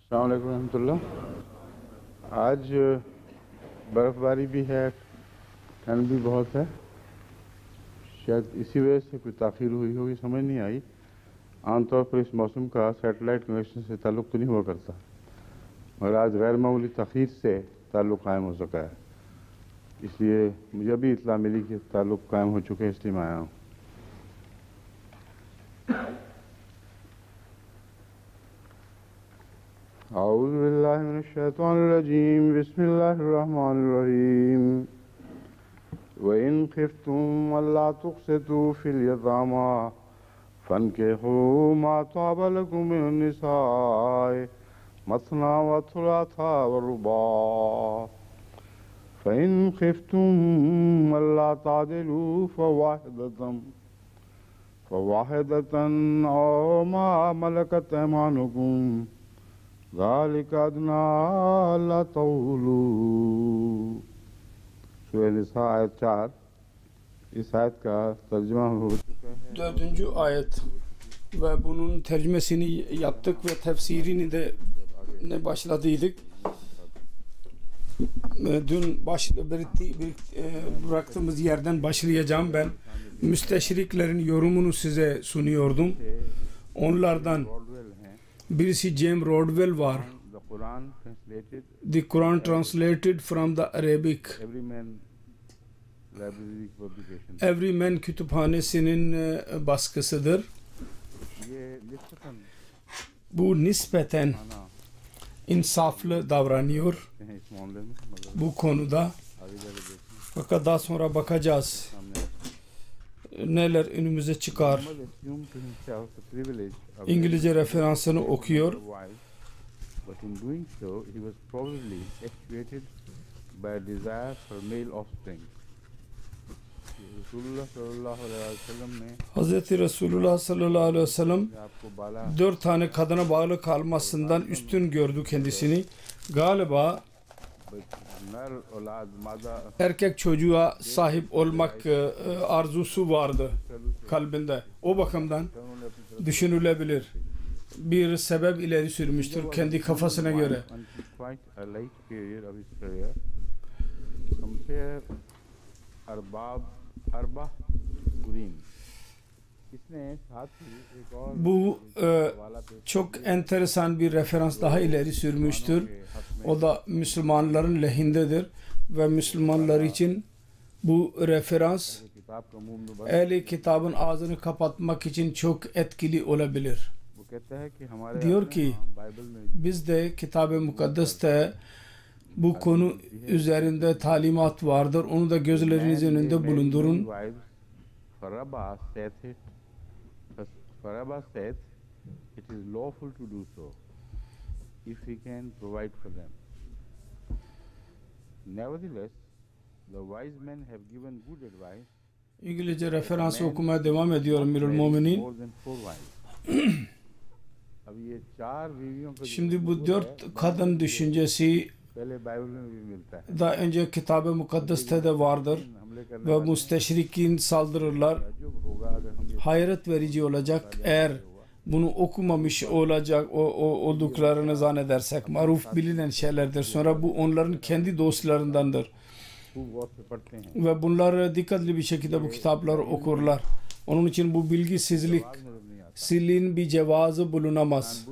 अस्सलाम वालेकुम रहमतुल्लाह। आज बर्फ़बारी भी है, ठंड भी बहुत है। शायद इसी वजह से कोई ताख़ीर हुई होगी, समझ नहीं आई। आमतौर पर इस मौसम का सैटेलाइट कनेक्शन से ताल्लुक़ तो नहीं हुआ करता, मगर आज गैर मामूली ताख़ीर से ताल्लुक़ कायम हो सका है। इसलिए मुझे अभी इत्तला मिली कि ताल्लुक़ कायम हो चुके हैं, इसलिए मैं आया हूँ। औज़ु बिल्लाहि मिनश शैतानिर रजीम, बिस्मिल्लाहिर रहमानिर रहीम। व इन खिफ्तुम अल्ला तुक़सितू फिल यतामा फन्किहू मा ताबा लकुम मिनन निसाए मसना व थुलाथा व रुबा फ़इन खिफ्तुम अल्ला तादिलू फ़वाहिदतन औ मा मलकत ऐमानुकुम ज़ालिका अदना अल्ला तऊलू। सूरह निसा आयत 4। इस आयत का तर्जुमा हो चुका है. 4. ayet ve bunun tercümesini yaptık ve tefsirini de başladıydık. Dün bıraktığımız yerden başlayacağım ben. Müsteşriklerin yorumunu size sunuyordum. Onlardan birisi James Rodwell var. The Quran translated from the Arabic. Every Man kütüphanesinin baskısıdır. Bu nispeten insaflı davranıyor bu konuda. Fakat daha sonra bakacağız neler önümüze çıkar. İngilizce referansını okuyor. But in doing so, he was probably actuated by a desire for male offspring. Hazreti Resulullah sallallahu aleyhi ve sellem 4 tane kadına bağlı kalmasından üstün gördü kendisini. Galiba erkek çocuğa sahip olmak arzusu vardı kalbinde. O bakımdan düşünülebilir. Bir sebep ileri sürmüştür kendi kafasına göre. Bu çok enteresan bir referans daha ileri sürmüştür. O da Müslümanların lehindedir ve Müslümanlar için bu referans ehli kitabın ağzını kapatmak için çok etkili olabilir. Diyor ki bizde Kitab-ı Mukaddes'te bu konu üzerinde talimat vardır. Onu da gözlerinizin önünde bulundurun. Faraba said it is lawful to do so if he can provide for them. Nevertheless, the wise men have given good advice. İngilizce referansı okumaya devam ediyorum Emirül Müminin. Şimdi bu 4 kadın düşüncesi daha önce Kitab-ı Mukaddes'te de vardır ve müsteşrikin saldırırlar. Hayret verici olacak eğer bunu okumamış olduklarını zannedersek. Maruf bilinen şeylerdir. Sonra bu onların kendi dostlarındandır. Ve bunlar dikkatli bir şekilde bu kitapları okurlar. Onun için bu bilgisizliğin bir cevazı bulunamaz.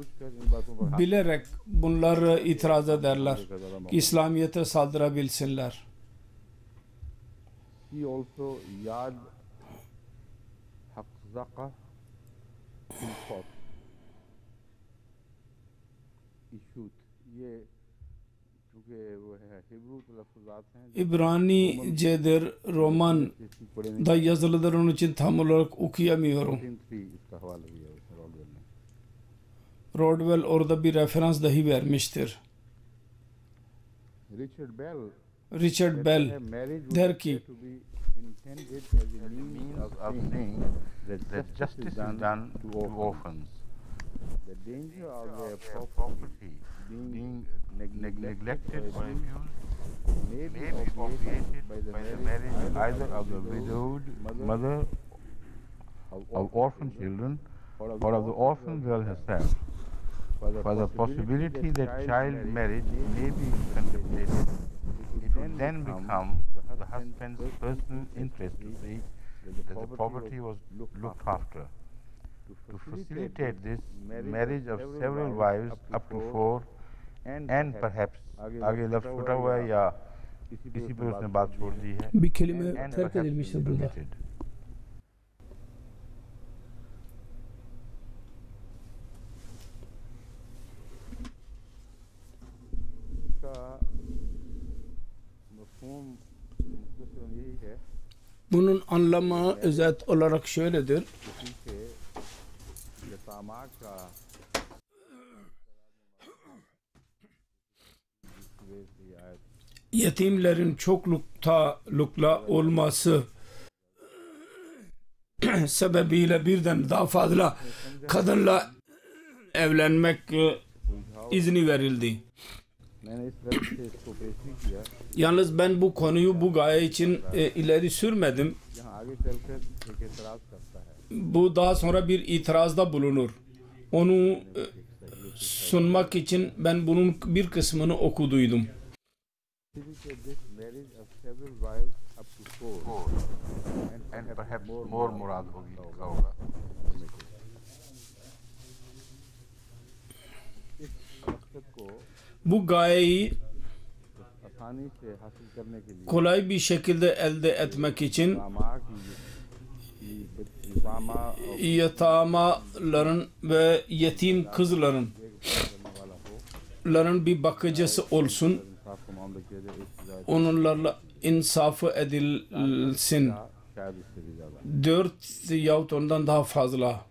Bilerek bunlar itiraz ederler ki İslamiyet'e saldırabilsinler. İbranice'dir, roman da yazılıdır, onun için tam olarak okuyamıyorum. Rodwell orada bir referans dahi vermiştir. Richard Bell der ki the danger of their property being neglected or abused may be obviated by the marriage either of the widowed mother of orphan children or of the orphan girl herself. for the possibility that child marriage may be contemplated, it would then become the husband's personal interest to see that the property was looked after. To facilitate this, marriage of several wives up to 4 and perhaps आगे लफ्ज़ फुटा हुआ है या इसी पर उसने बात छोड़ दी है Bir kelime and terk perhaps edilmiştir burada. limited. Bunun anlamı özet olarak şöyledir. Yetimlerin çoklukla olması sebebiyle birden daha fazla kadınla evlenmek izni verildi. Yalnız ben bu konuyu bu gaye için ileri sürmedim. Bu daha sonra bir itirazda bulunur. Onu sunmak için ben bunun bir kısmını okuduydum. And perhaps more murad hoga. Bu gayeyi kolay bir şekilde elde etmek için yetamaların ve yetim kızların bir bakıcısı olsun, onlarla insafı edilsin. 4 yahut ondan daha fazla.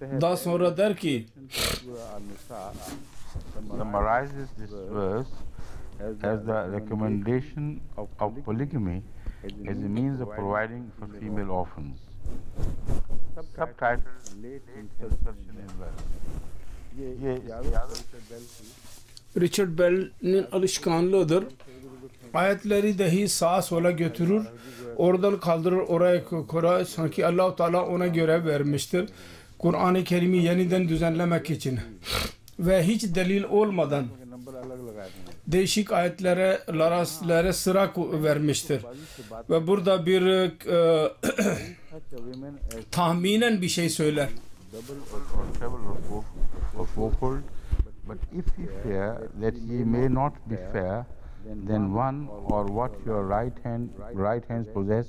Daha sonra der ki Summarizes this verse as the recommendation of polygamy as a means of providing for female orphans. Subtitle Late Insertion in Verse. Richard Bell'nin alışkanlığıdır. Ayetleri dahi sağa sola götürür. Oradan kaldırır, oraya koyar. Sanki Allah-u Teala ona görev vermiştir. Kur'an-ı Kerim'i yeniden düzenlemek için. Ve hiç delil olmadan değişik ayetlere sıra vermiştir. Ve burada bir tahminen bir şey söyler. But if ye fear that ye may not be fair, then one or what your right hands possess,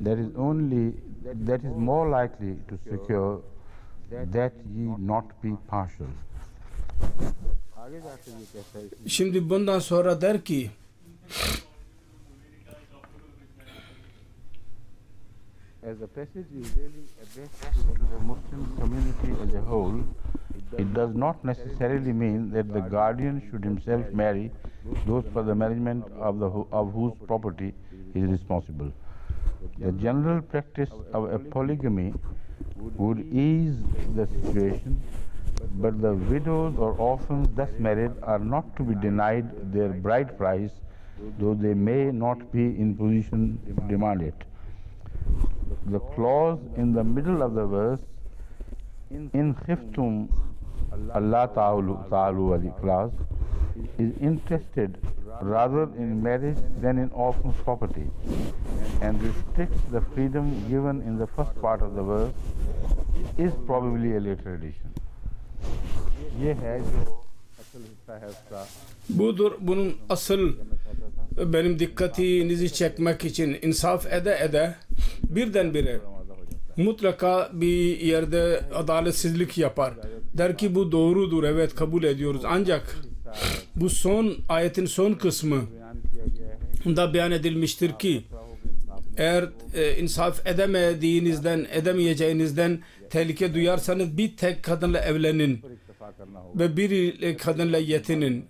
that is more likely to secure that ye not be partial. Şimdi bundan sonra der ki as the passage is really addressed to the Muslim community as a whole, it does not necessarily mean that the guardian should himself marry those for the management of whose property he is responsible. The general practice of a polygamy would ease the situation, but the widows or orphans thus married are not to be denied their bride price, though they may not be in position to demand it. The clause in the middle of the verse, in khiftum Allah ta'alu clause, is interested rather in marriage than in orphan's property, and restricts the freedom given in the first part of the verse, is probably a later addition. Budur bunun asıl benim dikkatinizi çekmek için insaf ede birdenbire mutlaka bir yerde adaletsizlik yapar. Der ki bu doğrudur, evet kabul ediyoruz. Ancak bu son ayetin son kısmı da beyan edilmiştir ki eğer insaf edemeyeceğinizden tehlike duyarsanız bir tek kadınla evlenin ve bir kadınla yetinin.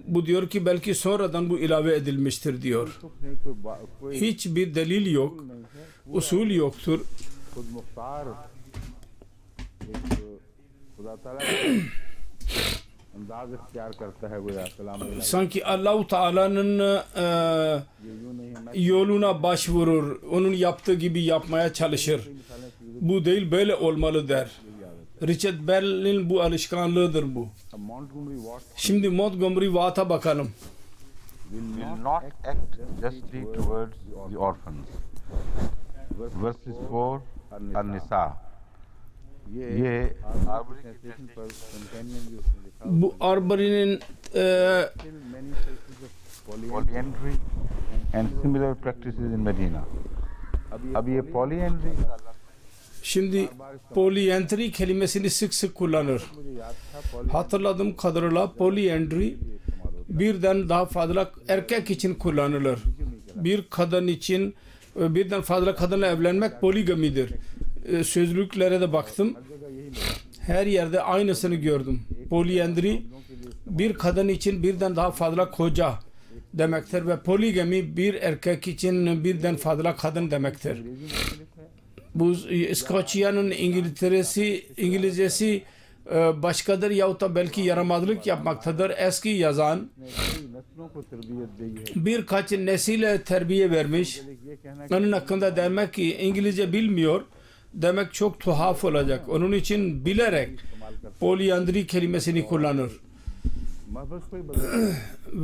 Bu diyor ki belki sonradan bu ilave edilmiştir diyor. Hiçbir delil yok, usul yoktur. Sanki Allah-u Teala'nın yoluna başvurur, onun yaptığı gibi yapmaya çalışır. Bu değil, böyle olmalı der. Richard Bell'in bu alışkanlığıdır bu. Montgomery Watt Şimdi Montgomery Watt'a bakalım. will not act justly towards the orphans. Verses 4 An-Nisa. ये Arbery की translation पर companion भी उसने लिखा हुआ Bu Arbery'nin है। Still many cases of polyandry and similar practices in Medina. अब ये polyandry का लफ्ज़ şimdi polyandry kelimesini sık sık kullanır. मुझे याद था Hatırladığım kadarıyla polyandry birden daha fazla erkek için kullanılır. Bir kadın için birden fazla kadınla evlenmek poligamidir. Sözlüklere de baktım. Her yerde aynısını gördüm. Polyandry bir kadın için birden daha fazla koca demektir ve poligami bir erkek için birden fazla kadın demektir. Bu İskoçya'nın İngilizcesi başkadır yahut da belki yaramazlık yapmaktadır. Eski yazan नस्लों को तरबियत दी है। birkaç nesile terbiye vermiş. ये कहना Onun hakkında demek ki İngilizce bilmiyor demek çok tuhaf olacak. Onun için bilerek polyandry kelimesini kullanır. महबस कोई बदल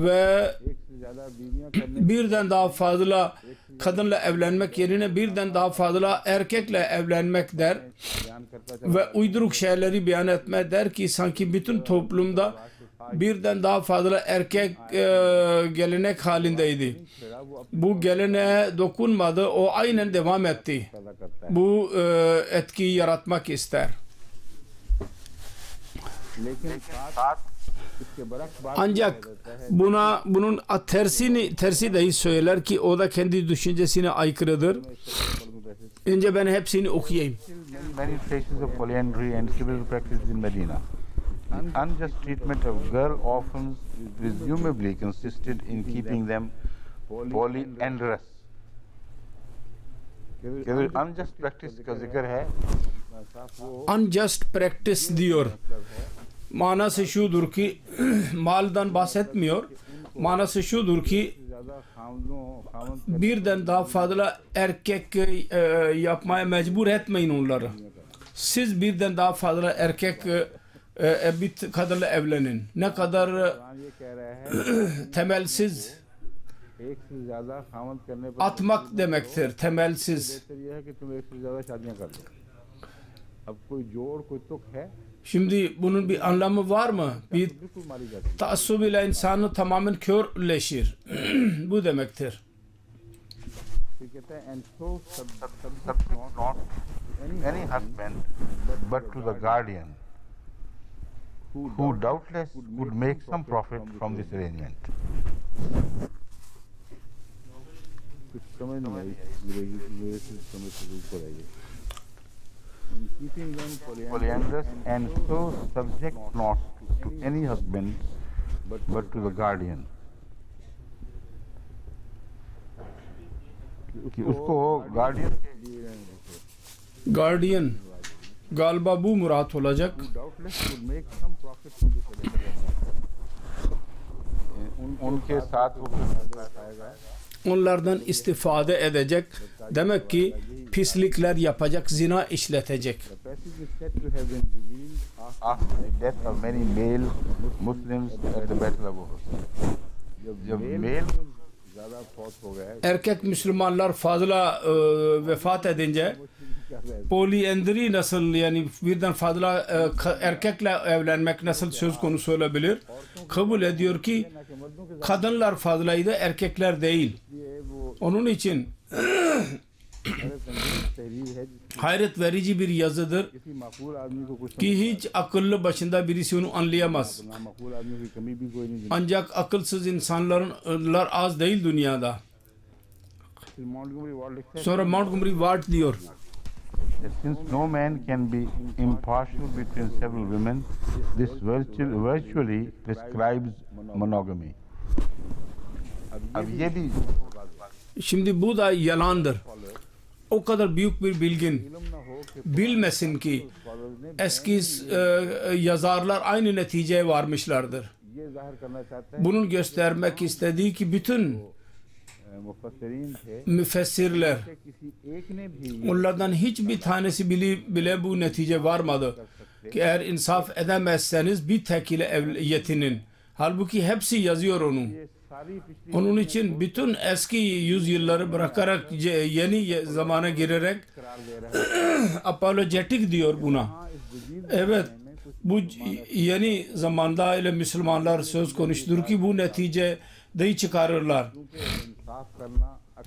Ve एक से ज्यादा बीवियां करने birden daha fazla kadınla evlenmek yerine birden daha fazla erkekle evlenmek der बयान करता ve uyduruk şeyleri beyan etme der ki sanki bütün toplumda birden daha fazla erkek gelenek halindeydi. चढ़ा वो Bu geleneğe dokunmadı, o aynen devam etti. पैदा करता है। Bu etkiyi yaratmak ister. लेकिन साथ इसके बरक्स बात Ancak bunun tersi dahi söyler ki o da kendi düşüncesine aykırıdır. Önce ben hepsini okuyayım. many traces of polyandry and similar practices in Medina. The unjust treatment of girl orphans presumably consisted in keeping them polyandrous. केवल unjust practice का जिक्र है Unjust practice diyor. Manası şudur ki maldan bahsetmiyor. Manası şudur ki ज्यादा Khaman birden daha fazla erkek yapmaya mecbur etmeyin onları. Siz birden daha fazla erkek bir kadınla evlenin. Ne kadar ये कह रहा है temelsiz एक से ज्यादा खामन करने पर atmak demektir. Temelsiz. बेहतर यह है कि तुम एक से ज्यादा शादियां कर लो। अब कोई जोड़ कोई तुक है Şimdi bunun bir anlamı var mı? Bir बिल्कुल मारी जाती है। taassub ile insanı tamamen körleşir. Bu demektir. फिर कहता है and so subject not any husband but to the guardian, who doubtless would make some profit from this arrangement. कुछ समझ नहीं आई अंग्रेजी की वजह से समझ से ऊपर आई है। In keeping them Polyandrous and so subject not to any husband but to the guardian. कि उसको guardian Guardian galiba bu murat olacak. doubtless would make some profit from this arrangement. उनके साथ वो Onlardan istifade edecek. Demek ki pislikler yapacak, zina işletecek. The passage is said to have been revealed after the death of many male Muslims at the Battle of Uhud. जब male ज्यादा फौत हो गया है Erkek Müslümanlar fazla vefat edince polyandry nasıl yani birden fazla erkekle evlenmek nasıl söz konusu olabilir? Kabul ediyor ki कि मर्दों के kadınlar fazlaydı, erkekler değil. लिए वो Onun için तहरीर है जिसकी hayret verici bir yazıdır किसी माकूल आदमी को कुछ ki hiç akıllı başında birisi onu anlayamaz. ना माकूल आदमी की कमी भी कोई नहीं Ancak akılsız insanlar az değil dünyada. फिर Montgomery Ward लिखता है Sonra Montgomery Ward diyor. that since no man can be impartial between several women, this virtually prescribes monogamy. अब ये भी Şimdi bu da yalandır. O kadar büyük bir bilgin इल्म ना हो कि bilmesin ki scholars ने eski yazarlar aynı neticeye varmışlardır. ये जाहिर करना चाहता है Bunun göstermek istediği ki bütün मुफस्सिरीन थे müfessirler कि किसी एक ने भी onlardan hiçbir tanesi bile bu netice varmadı. ki eğer insaf edemezseniz bir tek ile yetinin. Halbuki hepsi yazıyor onu. Onun için bütün eski yüzyılları bırakarak yeni zamana girerek apologetik diyor buna. Evet, bu yeni zamanda ile Müslümanlar söz konuştur ki bu neticeyi çıkarırlar.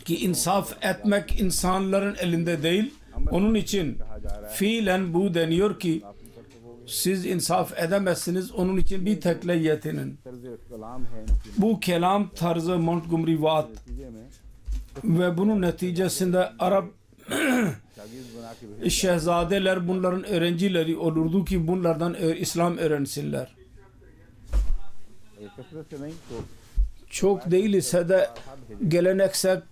Ki insaf etmek insanların elinde değil. Onun için fiilen bu deniyor ki siz insaf edemezsiniz, onun için bir tekle yetinin. Bu kelam tarzı Montgomery Watt ve bunun neticesinde Arap şehzadeler bunların öğrencileri olurdu ki bunlardan İslam öğrensinler. Çok değil ise de geleneksel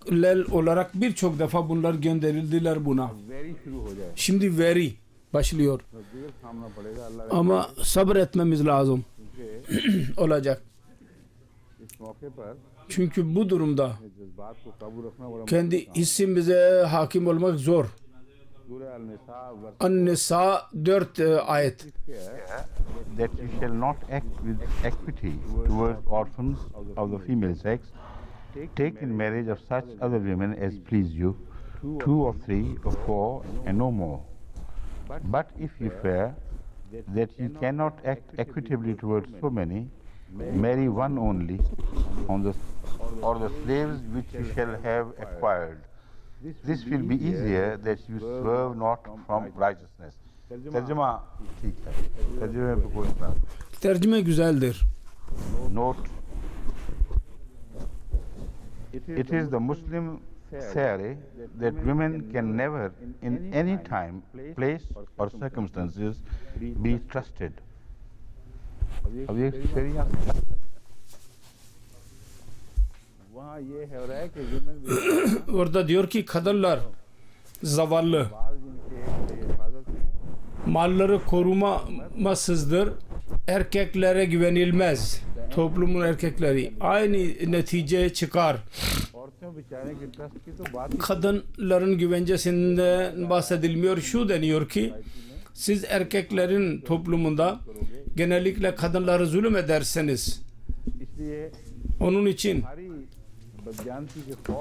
olarak birçok defa bunlar gönderildiler buna. Şimdi veri başlıyor. Ama sabretmemiz lazım. Olacak. Çünkü bu durumda kendi hissimize hakim olmak zor. An-Nisa 4 ayet. That you shall not act with equity towards orphans of the female sex. Take in marriage of such other women as please you, 2 or 3 or 4 and no more. But if you fear that you cannot act equitably towards so many, marry one only, or the slaves which you shall have acquired. This will be easier that you swerve not from righteousness. Tercüme ठीक है. Tercüme पे कोई बात. Tercüme güzeldir. Note. It is the Muslim theory that women can never, in any time, place, or circumstances, be trusted. अब ये theory Orada diyor ki kadınlar zavallı, malları korumasızdır, erkeklere güvenilmez. Toplumun erkekleri aynı neticeye çıkar. Kadınların güvencesinden bahsedilmiyor. Şu deniyor ki siz erkeklerin toplumunda genellikle kadınları zulüm ederseniz, onun için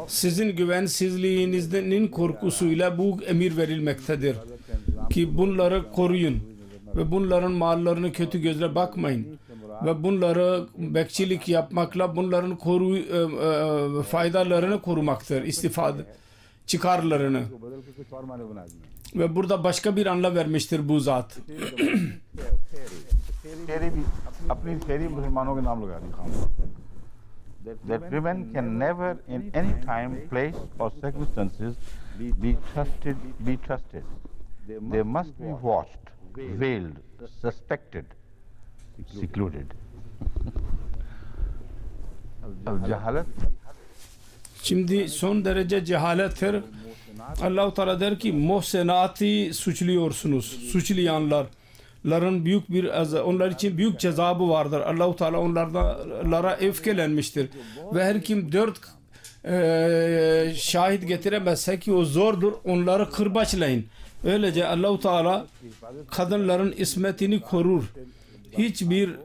sizin güvensizliğinizin korkusuyla bu emir verilmektedir ki bunları koruyun ve bunların mallarını kötü gözle bakmayın ve bunları bekçilik yapmakla bunların faydalarını korumaktır, istifade çıkarlarını. Ve burada başka bir anlam vermiştir bu zat. That women can never in any time, place or circumstances be trusted. They must be watched, veiled, suspected, secluded. Cehalet. Şimdi son derece cehalettir. Allah-u Teala der ki muhsenatı suçluyorsunuz. Suçlayanların büyük bir onlar için büyük cezabı vardır. Allah-u Teala onlara öfkelenmiştir. Ve her kim 4 şahit getiremezse ki o zordur, onları kırbaçlayın. Öylece Allah-u Teala kadınların ismetini korur. Hiçbir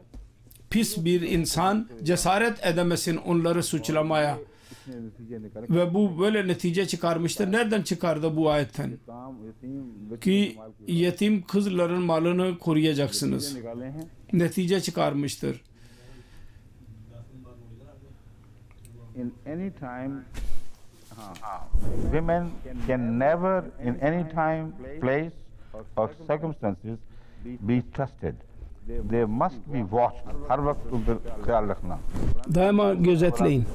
pis bir insan cesaret edemesin onları suçlamaya. Ve bu böyle netice çıkarmıştır. Nereden çıkardı bu ayetten? Ki yetim kızların malını koruyacaksınız. Netice çıkarmıştır. In any time, women can never in any time, place or circumstances be trusted. They must be watched. Har vakt un par ख्याल रखना. Daima gözetleyin.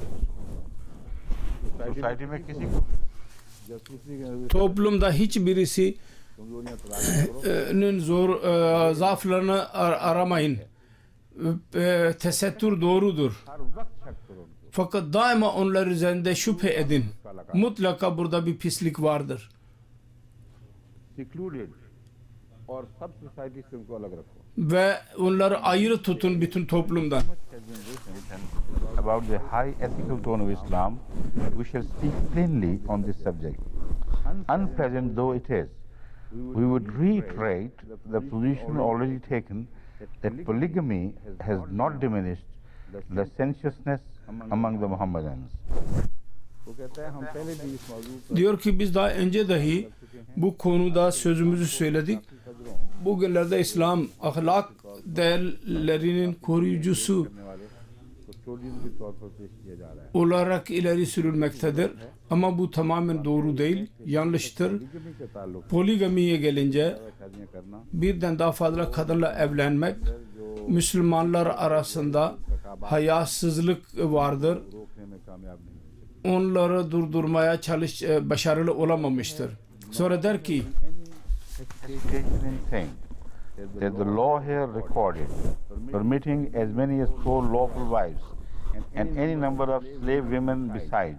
Society में किसी को Toplumda hiçbirisinin zaaflarını aramayın. Tesettür doğrudur. Fakat daima onlar üzerinde şüphe edin. Mutlaka burada bir pislik vardır. Ve onları ayrı tutun bütün toplumdan. About the high ethical tone of Islam, we shall speak plainly on this subject. Unpleasant though it is, we would reiterate the position already taken that polygamy has not diminished licentiousness among the Mohammedans. Diyor ki biz daha önce dahi bu konuda sözümüzü söyledik. Bugünlerde İslam ahlak değerlerinin koruyucusu olarak ileri sürülmektedir. Ama bu tamamen doğru değil, yanlıştır. Poligamiye gelince birden daha fazla kadınla evlenmek Müslümanlar arasında hayasızlık vardır. Onları durdurmaya başarılı olamamıştır. Sonra der ki that the law here recorded permitting as many as 4 lawful wives and any number of slave women besides,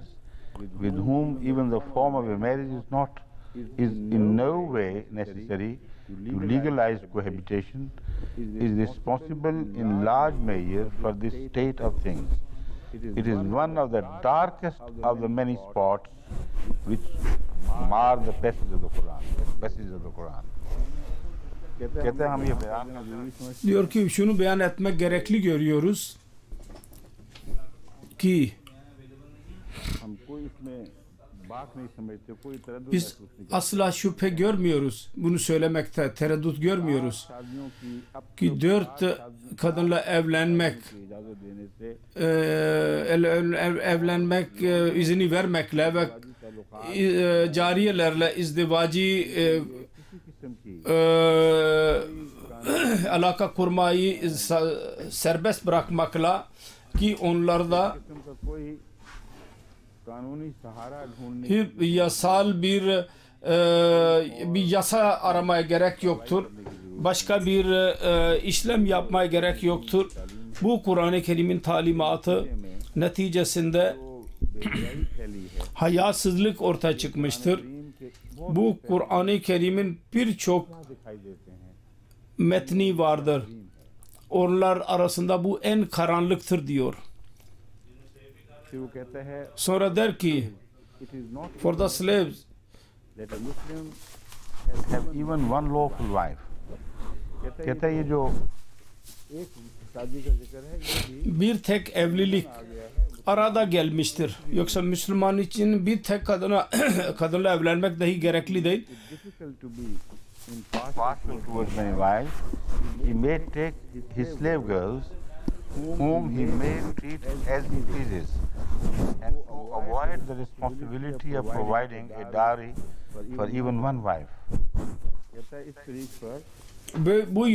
with whom even the form of a marriage is in no way necessary to legalize cohabitation, is responsible in large measure for this state of things. It is one of the darkest of the many spots which mar the passage of the Quran. Diyor ki şunu beyan etmek gerekli görüyoruz ki biz asla şüphe görmüyoruz. Bunu söylemekte tereddüt görmüyoruz. Ki 4 kadınla evlenmek izini vermekle ve cariyelerle izdivacı alaka kurmayı serbest bırakmakla ki onlarda yasal bir yasa aramaya gerek yoktur. Başka bir işlem yapmaya gerek yoktur. Bu Kur'an-ı Kerim'in talimatı neticesinde hayasızlık ortaya çıkmıştır. Bu Kur'an-ı Kerim'in birçok metni vardır. Onlar arasında bu en karanlıktır diyor. Sonra der ki for the slaves have even one lawful wife. कहता है ये जो bir tek evlilik arada gelmiştir. Yoksa Müslüman için bir tek kadınla evlenmek dahi gerekli değil. Partial towards many wives, he may take his slave girls, whom he may treat as he pleases, and to avoid the responsibility of providing a dowry for even one wife. Bu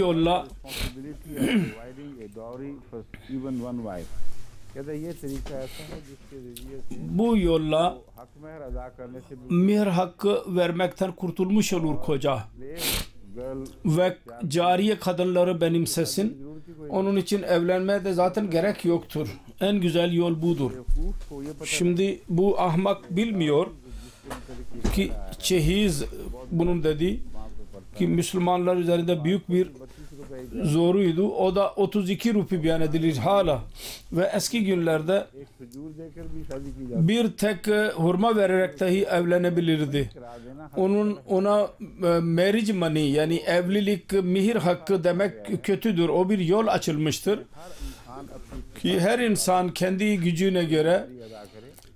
yolla mihr hakkı vermekten kurtulmuş olur koca ve cariye kadınları benimsesin. Onun için evlenmeye de zaten gerek yoktur. En güzel yol budur. Şimdi bu ahmak bilmiyor ki çehiz bunun dediği ki Müslümanlar üzerinde büyük bir zoruydu. O da 32 rupi beyan edilir hala. Ve eski günlerde bir tek hurma vererek dahi evlenebilirdi. Ona marriage money yani evlilik mihir hakkı demek kötüdür. O bir yol açılmıştır. Ki her insan kendi gücüne göre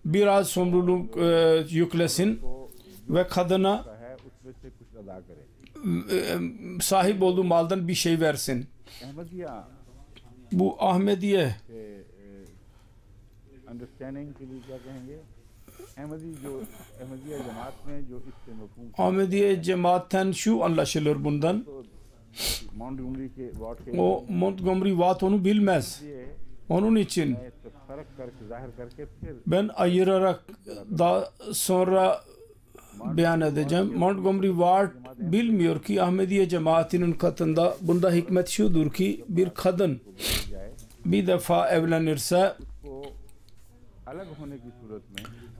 biraz sorumluluk yüklesin ve kadına sahip olduğu maldan bir şey versin. Bu Ahmediye Ahmediye cemaatten şu anlaşılır bundan. O Montgomery Watt onu bilmez. Onun için ben ayırarak daha sonra beyan edeceğim. Montgomery Ward bilmiyor ki Ahmediye cemaatinin katında bunda hikmet şudur ki bir kadın bir defa evlenirse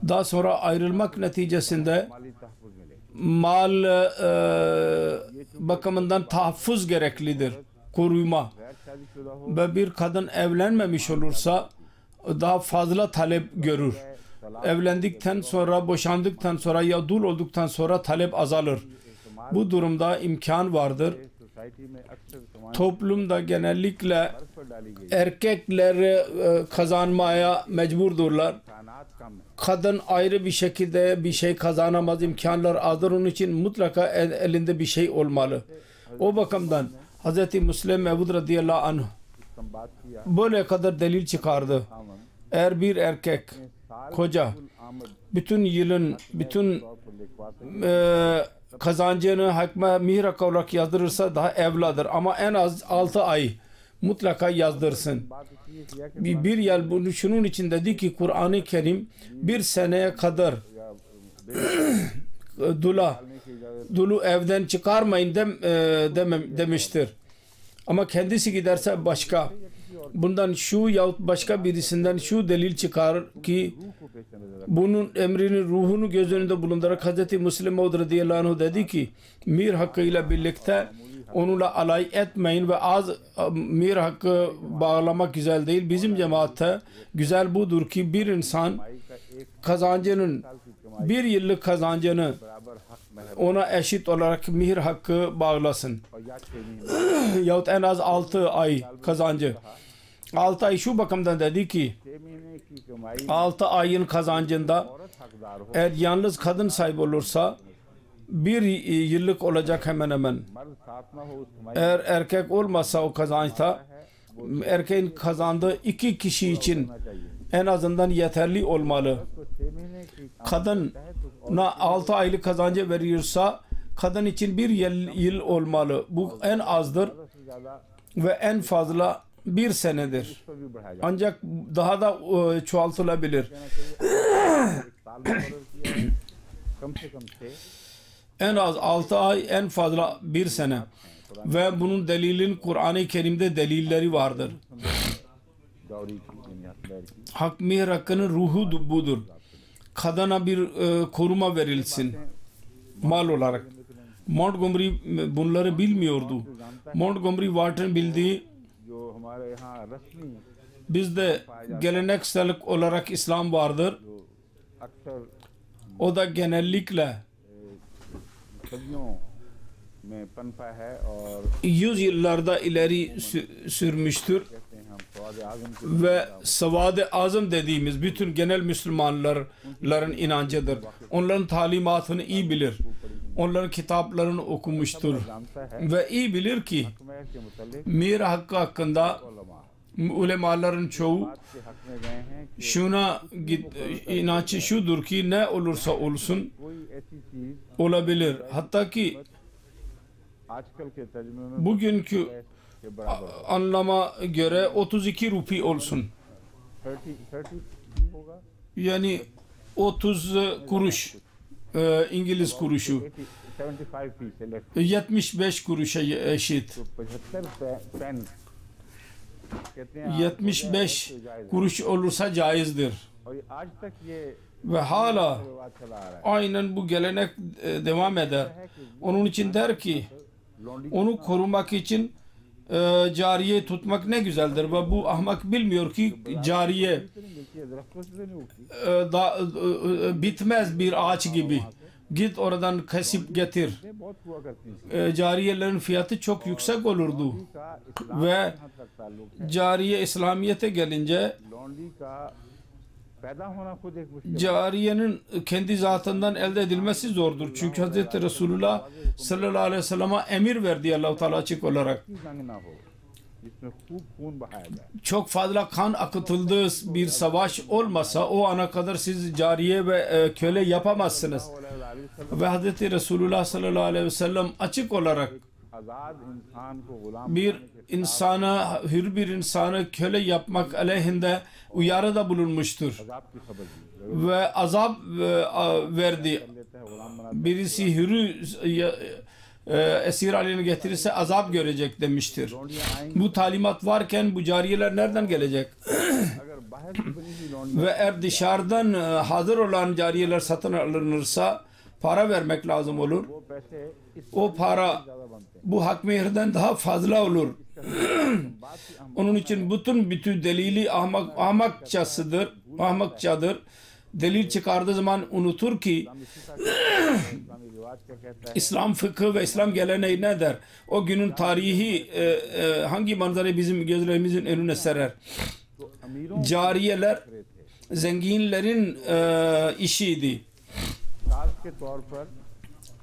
daha sonra ayrılmak neticesinde mal bakımından tahaffuz gereklidir. Koruma. Ve bir kadın evlenmemiş olursa daha fazla talep görür. Evlendikten sonra, boşandıktan sonra ya dul olduktan sonra talep azalır. Bu durumda imkan vardır. Society में अक्सर समाज Toplumda genellikle पर डाली गई erkekler kazanmaya mecburdurlar. कानात कम है Kadın ayrı bir şekilde bir şey kazanamaz, imkanlar azdır. Onun için mutlaka elinde bir şey olmalı. O bakımdan Hz. Müslim Mevud radıyallahu anh संवाद किया böyle kadar delil çıkardı. आमन Eğer bir erkek, साल koca आमद bütün yılın bütün तौर पर लिखवा सके kazancını hakma mihrak olarak yazdırırsa daha evladır. Ama en az 6 ay mutlaka yazdırsın. बात इसलिए किया कि Bir yıl bunu şunun için dedi ki Kur'an-ı Kerim bir seneye kadar dulu evden çıkarmayın demiştir. Ama kendisi giderse başka. Bundan şu yahut başka birisinden şu delil çıkar ki को पेश नजर bunun emrini ruhunu göz önünde bulundurarak Hz. Müslim Mevud radıyallahu anh dedi ki mir hakkıyla birlikte onunla alay etmeyin ve az mir hakkı bağlamak güzel değil. Bizim cemaatte güzel budur ki bir insan kazancının bir yıllık kazancını बराबर हक में ona eşit olarak mihir hakkı bağlasın. और या 6 महीने Yahut en az 6 ay kazancı. 6 ay şu bakımdan dedi ki 6 महीने की कमाई 6 ayın kazancında औरत हकदार हो eğer yalnız kadın sahip olursa bir yıllık olacak hemen hemen. मर्द साथ ना हो उस कमाई Eğer erkek olmasa o kazançta erkeğin kazandığı 2 kişi için en azından yeterli olmalı. तो 6 महीने की Kadına 6 aylık kazancı veriyorsa kadın için bir yıl olmalı. Bu en azdır सबसे ज्यादा ve en fazla bir senedir. पर भी बढ़ाया Ancak daha da çoğaltılabilir. साल में ऑर्डर किया है कम से कम 6 En az 6 ay, en fazla bir sene. Ve bunun delilin Kur'an-ı Kerim'de delilleri vardır. Gauri की दुनिया की Hak mihir hakkının ruhu budur. Kadına bir koruma verilsin mal olarak. Montgomery bunları bilmiyordu. Montgomery Wharton bildiği जो हमारे यहाँ रस्मी bizde geleneksel olarak İslam vardır. जो अक्सर O da genellikle सदियों में पनपा है और 100 yıllarda ileri sürmüştür. कहते हैं हम फवाद आजम के Ve Savad-ı Azam dediğimiz bütün genel Müslümanların inancıdır. Onların talimatını iyi bilir. Onların kitaplarını okumuştur. जानता है Ve iyi bilir ki कुमैर के मुतल्लिक mir hakkı hakkında उलमा ulemaların çoğu बात के हक में गए हैं कि şuna inancı şudur ki ne olursa olsun कोई ऐसी चीज olabilir. Hatta ki आजकल के तर्जुमे में bugünkü के बराबर anlama göre 32 rupi olsun. 30 होगा Yani 30 kuruş İngiliz kuruşu. 75 पैसे लेफ्ट 75 kuruşa eşit. तो 75 पेन कहते हैं 75 kuruş olursa caizdir. और ये आज तक ये Ve hala रिवाज चला आ रहा है aynen bu gelenek devam eder. Onun için der ki लौंडी onu korumak için cariye tutmak ne güzeldir. Ve bu ahmak bilmiyor ki cariye से नहीं मिलती है दरख्तों से नहीं उगती bitmez bir ağaç gibi. Git oradan kesip getir. ये बहुत हुआ करती थी Cariyelerin fiyatı çok yüksek olurdu. का इस्लाम Ve यहाँ तक ताल्लुक है cariye İslamiyet'e gelince लौंडी का पैदा होना खुद एक मुश्किल cariyenin kendi zatından elde edilmesi zordur. Çünkü Hz. Resulullah sallallahu aleyhi ve sellem'e emir verdi Allah-u Teala açık olarak. की जंग ना हो जिसमें खूब खून बहाया जाए Çok fazla kan akıtıldığı bir savaş olmasa o ana kadar siz cariye ve köle yapamazsınız. Ve Hz. Resulullah sallallahu aleyhi ve sellem açık olarak आजाद इंसान को गुलाम bir insana, hür bir insanı köle yapmak aleyhinde uyarıda bulunmuştur. अजाब की खबर दी Ve azap verdi. लेता है गुलाम बना Birisi hürü esir haline getirirse azap görecek demiştir. लौंडियां आएंगी Bu talimat varken bu cariyeler nereden gelecek? अगर बाहर से बनी हुई लौंडियां Ve eğer dışarıdan hazır olan cariyeler satın alınırsa para vermek lazım olur. वो पैसे इस O para ज्यादा बनते हैं bu hak mehirden daha fazla olur. बात की अहम Onun için bütün delili ahmakçadır. Delil çıkardığı zaman unutur ki इस्लामी रिवाज İslam fıkhı ve İslam geleneği ne der? O günün tarihi hangi manzarayı bizim gözlerimizin önüne serer? Cariyeler zenginlerin işiydi. साज के तौर पर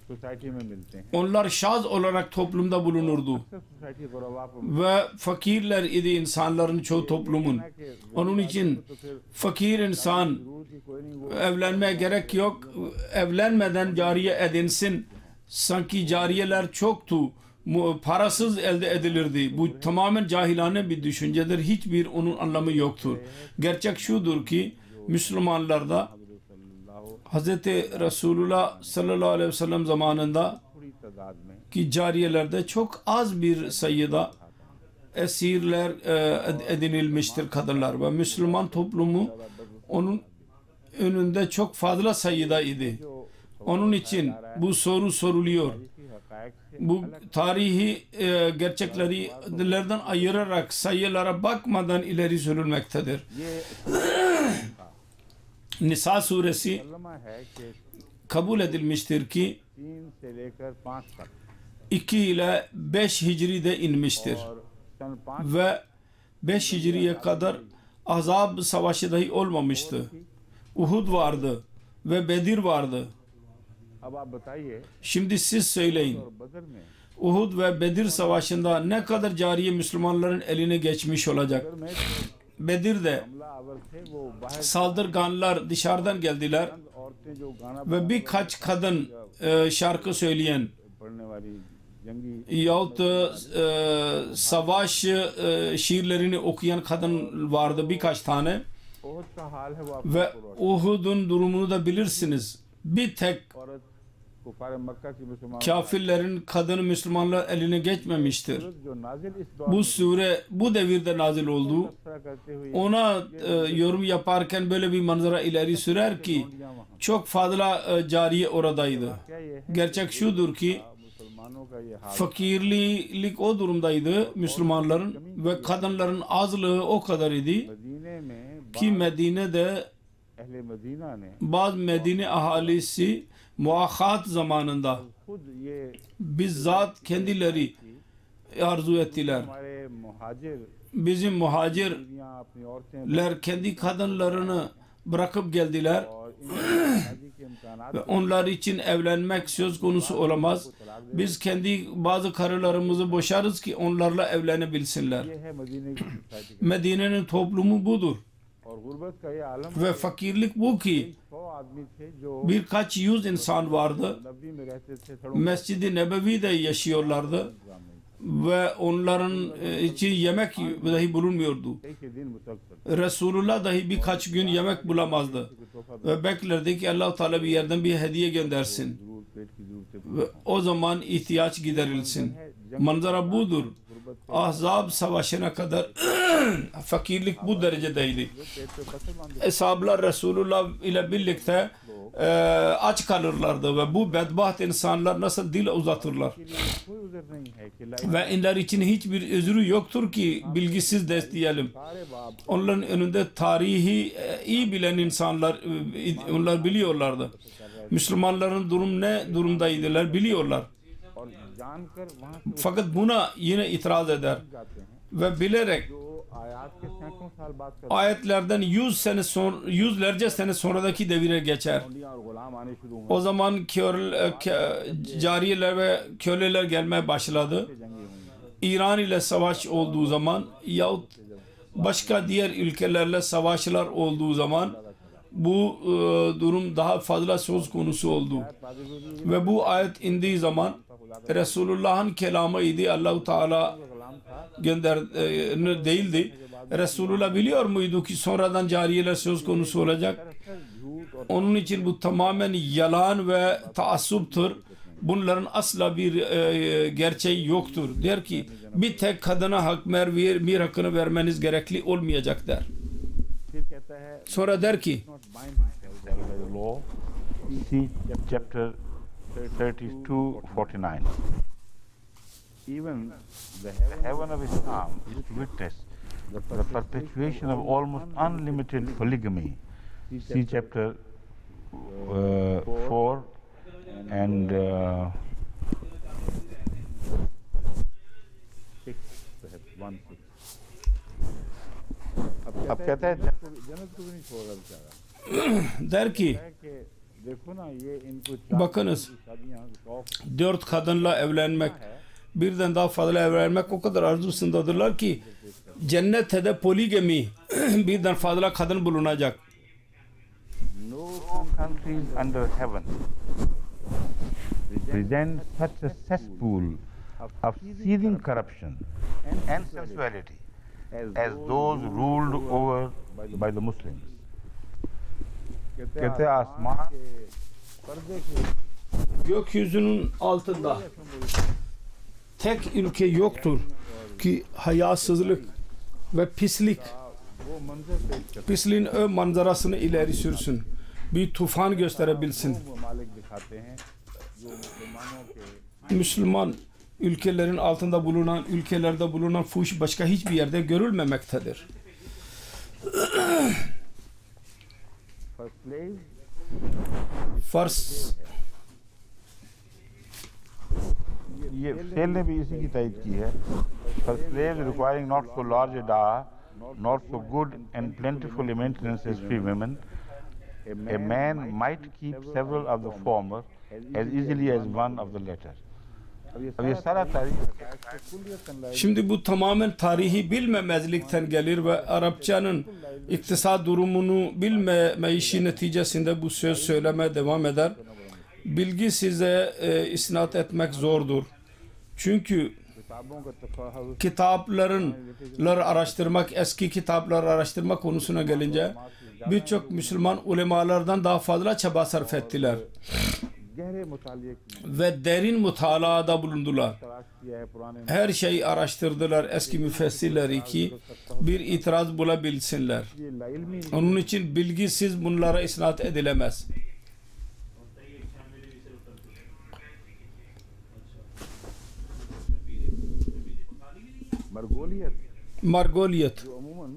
सोसाइटी में मिलते हैं। Onlar şaz olarak toplumda bulunurdu. Society गुरबा को Ve fakirler idi insanların çoğu toplumun. Onun için fakir insan की कोई नहीं, वो evlenmeye gerek yok. Evlenmeden cariye edinsin. Sanki cariyeler çoktu. Parasız elde edilirdi. Bu tamamen cahilane bir düşüncedir. Hiçbir onun anlamı yoktur. Gerçek şudur ki Müslümanlarda Hz. Resulullah sallallahu aleyhi ve sellem zamanında थोड़ी तादाद में ki cariyelerde çok az bir sayıda esirler edinilmiştir kadınlar ve Müslüman toplumu onun önünde çok fazla sayıda idi. Onun için bu soru soruluyor. हकायक से Bu tarihi gerçeklerden ayırarak sayılara bakmadan ileri sürülmektedir. Nisa suresi मुसलमा है कि kabul edilmiştir ki 3 से लेकर 5 तक 2 ile 5 Hicri'de inmiştir. और सन 5 Ve 5 Hicri'ye kadar Ahzab savaşı dahi olmamıştı. Uhud vardı ve Bedir vardı. अब आप बताइए Şimdi siz söyleyin. और बदर में Uhud ve Bedir savaşında ne kadar cariye Müslümanların eline geçmiş olacak? बदर में Bedir'de हमला आवर थे वो बाहर saldırganlar dışarıdan geldiler औरतें जो गाना ve birkaç kadın şarkı söyleyen पढ़ने वाली जंगी yahut savaş şiirlerini okuyan kadın vardı birkaç tane Uhud का हाल है वो आपको ve Uhud'un durumunu da bilirsiniz. Bir tek औरत कुफार मक्का की मुसलमान kafirlerin kadını Müslümanlar eline geçmemiştir. जो नाजिल इस दौर Bu sure bu devirde nazil oldu. तबसरा करते हुए Ona yorum yaparken böyle bir manzara ileri sürer ki çok fazla cariye oradaydı. क्या ये है Gerçek şudur ki मुसलमानों का ये हाल fakirlik o durumdaydı Müslümanların ve kadınların azlığı o kadar idi मदीने में ki Medine'de अहले मदीना ने bazı Medine ahalisi muahat zamanında खुद ये bizzat kendileri arzu ettiler. हमारे मुहाजिर Bizim muhacirler या अपनी औरतें kendi kadınlarını bırakıp geldiler और इन शादी के इम्कानात ve onlar için evlenmek söz konusu olamaz. Biz kendi bazı karılarımızı boşarız ki onlarla evlenebilsinler. ये है मदीने की सोसाइटी Medine'nin toplumu budur. और गुर्बत का ये आलम Ve fakirlik bu ki 100 आदमी थे जो birkaç yüz insan vardı. नबी में रहते थे सड़कों Mescid-i Nebevi'de yaşıyorlardı ve onların için yemek dahi bulunmuyordu. के दिन मुसलसल Resulullah dahi birkaç gün yemek bulamazdı. Ve beklerdi ki Allah-u Teala bir yerden bir hediye göndersin. जरूर पेट की जरूरतें Ve o zaman ihtiyaç giderilsin. Manzara budur. Ahzab savaşına kadar fakirlik bu derecedeydi. पेट पे पत्थर बांध Eshablar Resulullah ile birlikte aç kalırlardı ve bu bedbaht insanlar nasıl dil uzatırlar. के लिए कोई उधर नहीं है कि life Ve onlar için hiçbir özrü yoktur ki bilgisiz de diyelim. सारे बाप Onların önünde tarihi iyi bilen insanlar onlar biliyorlardı. Müslümanların durum ne durumdaydılar biliyorlar. और जानकर वहाँ से Fakat buna yine itiraz eder जाते हैं ve bilerek जो आयात के सैकड़ों साल बाद कर ayetlerden yüzlerce sene sonradaki devire geçer. और गुलाम आने शुरू हुए O zaman cariyeler ve köleler gelmeye başladı. जंगी हुई İran ile savaş olduğu zaman yahut başka diğer ülkelerle savaşlar olduğu zaman bu durum daha fazla söz konusu oldu. Ve bu ayet indiği zaman Resulullah'ın kelamıydı. Allah-u Teala gönder değildi. Resulullah biliyor muydu ki sonradan cariyeler söz konusu olacak? Onun için bu tamamen yalan ve taassuptur. Bunların asla bir gerçeği yoktur. Der ki bir tek kadına hak mir hakkını vermeniz gerekli olmayacak der. फिर कहता है Sonra der ki not bind himself by the law. See chapter 32:49. Even the The heaven of Islam is to witness the perpetuation of almost unlimited polygamy. See chapter 4 and अब कहता है जन्नत को भी नहीं छोड़ रहा बेचारा Der ki कि देखो ना ये इनको bakınız शादियां शौक 4 kadınla evlenmek, birden daha fazla evlenmek o kadar arzusundadırlar ki cennette de poligami birden fazla kadın bulunacak. no countries under heaven present such a cesspool of seething corruption and sensuality as those ruled over by the Muslims. कहते हैं आसमान के पर्दे के Gökyüzünün altında tek ülke yoktur ki hayasızlık ve pislik, वो मंजर पेश करते pisliğin ön manzarasını ileri sürsün. Bir tufan gösterebilsin. हैं ममालिक दिखाते हैं जो मुसलमानों के Müslüman ülkelerin altında bulunan, ülkelerde bulunan fuhuş başka hiçbir yerde görülmemektedir. for slaves Fars ये सेल ने भी इसी की तायद की है for slaves requiring not so large a dawah not so good and plentiful a maintenance as free women a man might keep several of the former as easily as one of the latter. अब ये सारा तारीख Şimdi bu tamamen tarihi bilmemezlikten gelir ve Arapçanın iktisat durumunu bilmemeyişi neticesinde bu söz söylemeye devam eder. Bilgi size isnat etmek zordur. Çünkü किताबों का तफाहुत kitapları araştırmak, eski kitapları araştırma konusuna gelince birçok Müslüman ulemalardan daha fazla çaba sarf ettiler गहरे मुतालिए की ve derin mutalaada bulundular. तलाश किया है पुराने Her şeyi araştırdılar eski müfessirleri ki bir itiraz bulabilsinler. ये लाइल्मी Onun için bilgisiz bunlara isnat edilemez. मरगोलियत Margoliyet जो अमूमन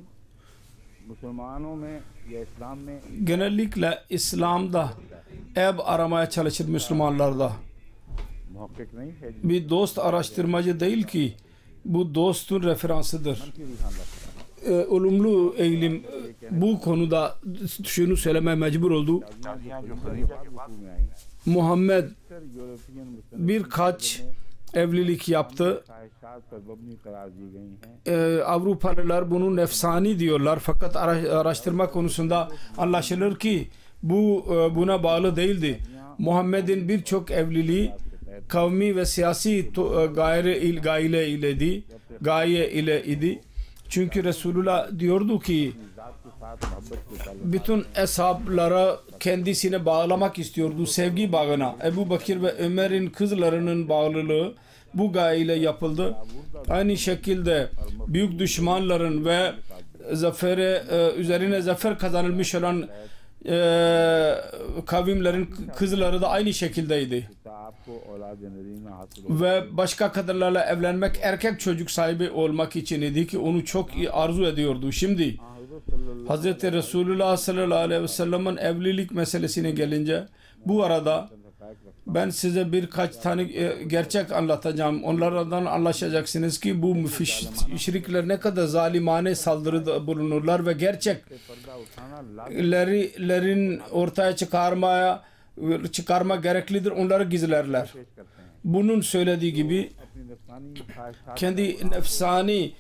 मुसलमानों में या इस्लाम में genellikle İslam'da ev aramaya çalışır Müslümanlarda. मुहक्किक नहीं है Bir dost araştırmacı değil ki bu dostun referansıdır. की रुझान रखता है Olumlu eğilim bu konuda şunu söylemeye mecbur oldu. शादियां जो खदीजा के बाद में आई Muhammed अक्सर यूरोपियन मुसलमान birkaç evlilik yaptı. ख्वाहिशात पर मबनी करार दी गई हैं Avrupalılar bunu nefsani diyorlar fakat araştırma konusunda anlaşılır ki bu buna bağlı değildi. Muhammed'in birçok evliliği kavmi ve siyasi gaye ile idi. Çünkü Resulullah diyordu ki ज़ात के साथ मोहब्बत के ताल्लुक bütün eshaplara kendisine bağlamak istiyordu, sevgi bağına. Ebu Bakir ve Ömer'in kızlarının bağlılığı bu gayeyle yapıldı. Aynı şekilde büyük düşmanların ve üzerine zafer kazanılmış olan kavimlerin kızları da aynı şekildeydi. आपको औलाद नरीना हासिल Ve başka kadınlarla evlenmek erkek çocuk sahibi olmak için idi ki onu çok iyi arzu ediyordu. Şimdi हो Hz. Resulullah sallallahu aleyhi ve sellem'in evlilik meselesine gelince bu arada ben size birkaç tane gerçek anlatacağım. Onlardan anlaşacaksınız ki bu müşrikler ne kadar zalimane saldırıda bulunurlar ve पर्दा उठाना gerçeklerin ortaya çıkarma gereklidir. Onları gizlerler. पेश करते हैं Bunun söylediği gibi अपनी नफसानी ख्वाहिशात kendi nefsani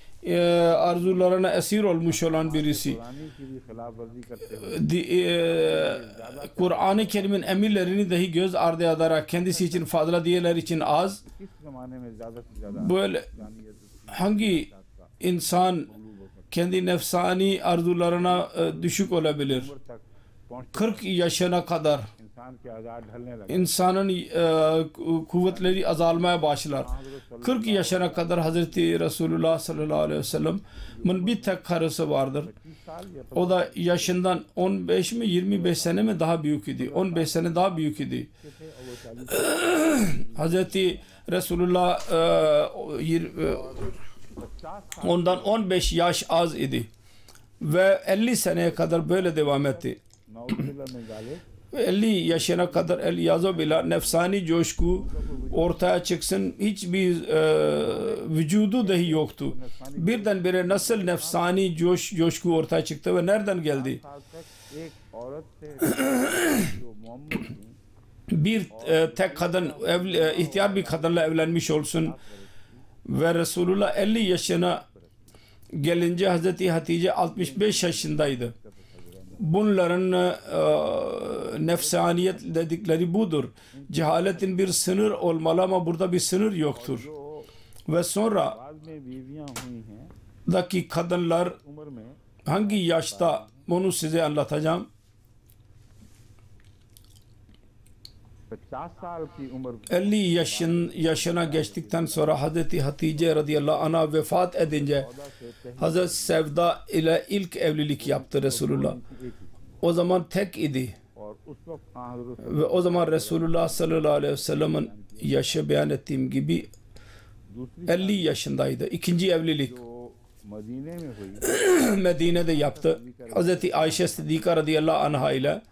arzularına esir olmuş olan birisi कुरानी की भी खिलाफ वर्जी करते हुए Kur'an-ı Kerim'in emirlerini dahi göz ardı ederek kendisi için fazla, diğerler için az. किस जमाने में ज्यादा से ज्यादा Böyle hangi insan kendi nefsani arzularına düşük olabilir? तक पहुंच 40 yaşına kadar इंसान के आजाद ढलने लगे insanın kuvvetleri azalmaya başlar. 40 yaşına kadar Hazreti Resulullah sallallahu aleyhi ve sellem'in bir tek karısı vardır. 30 साल या O da yaşından 15 mi 25 sene mi daha büyük idi. 15 sene daha büyük idi. Hazreti Resulullah ondan 15 yaş az idi. Ve 50 seneye kadar böyle devam etti. नौजुबिल्लाह में गाले 50 yaşına kadar El Yazo bila nefsani coşku ortaya çıksın, hiçbir vücudu dahi yoktu. Birdenbire nasıl nefsani coşku ortaya çıktı ve nereden geldi? Bir tek kadın ihtiyar bir kadınla evlenmiş olsun ve Resulullah 50 yaşına gelince Hazreti Hatice 65 yaşındaydı. Bunların nefsaniyet dedikleri budur. Cehaletin bir sınır olmalı ama burada bir sınır yoktur. Ve sonra daki kadınlar hangi yaşta, onu size anlatacağım. 50 yaşına geçtikten sonra Hazreti Hatice radıyallahu anh'a vefat edince Hazreti Sevda ile ilk evlilik yaptı Resulullah. O zaman tek idi. Ve o zaman Resulullah sallallahu aleyhi ve sellem'in yaşı beyan ettiğim gibi 50 yaşındaydı. İkinci evlilik Medine'de yaptı. Hazreti Ayşe Sıddika radıyallahu anha ile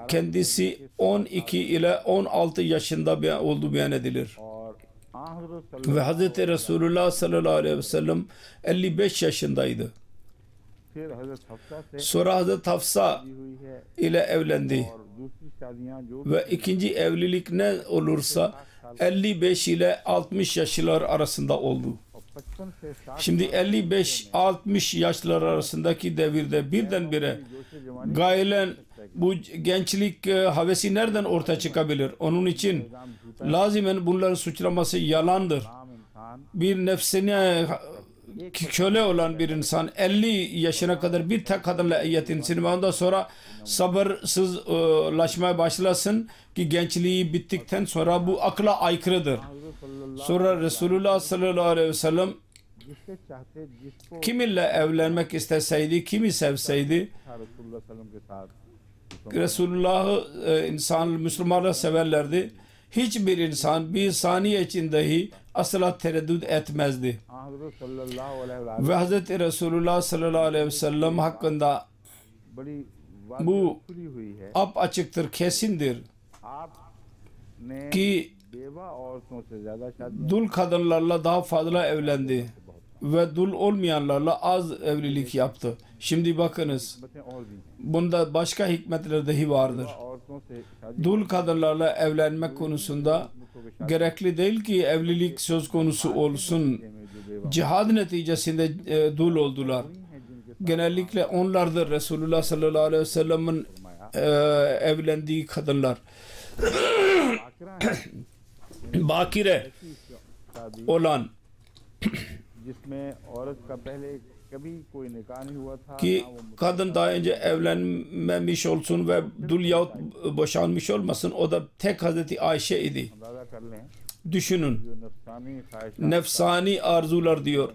kendisi 12 ile 16 yaşında olduğu beyan edilir. Ve Hazreti Resulullah sallallahu aleyhi ve sellem 55 yaşındaydı. Sonra Hazreti Hafsa ile evlendi. Ve ikinci evlilik ne olursa 55 ile 60 yaşlar arasında oldu. Şimdi 55-60 yaşlar arasındaki devirde birdenbire gaylen bu gençlik havesi nereden ortaya çıkabilir? Onun için lazimen bunların suçlaması yalandır. Bir nefsine köle olan bir insan 50 yaşına kadar bir tek kadınla yetinsin ve ondan sonra sabırsızlaşmaya başlasın ki gençliği bittikten sonra bu akla aykırıdır. Sonra Resulullah sallallahu aleyhi ve sellem kiminle evlenmek isteseydi, kimi sevseydi, Resulullah'ı Müslümanlar severlerdi. Hiçbir insan bir saniye için dahi asla tereddüt etmezdi. Ve Hz. Resulullah sallallahu aleyhi ve sellem hakkında bu açıktır, kesindir ki dul kadınlarla daha fazla evlendi ve dul olmayanlarla az evlilik yaptı. Şimdi bakınız, bunda başka hikmetler dahi vardır. Dul kadınlarla evlenmek konusunda gerekli değil ki evlilik söz konusu olsun. Cihad neticesinde dul oldular. Genellikle onlardır Resulullah sallallahu aleyhi ve sellem'in evlendiği kadınlar. Bakire olan ki kadın daha önce evlenmemiş olsun ve dul yahut boşanmış olmasın, o da tek Hazreti Ayşe idi. Düşünün, nefsani arzular diyor.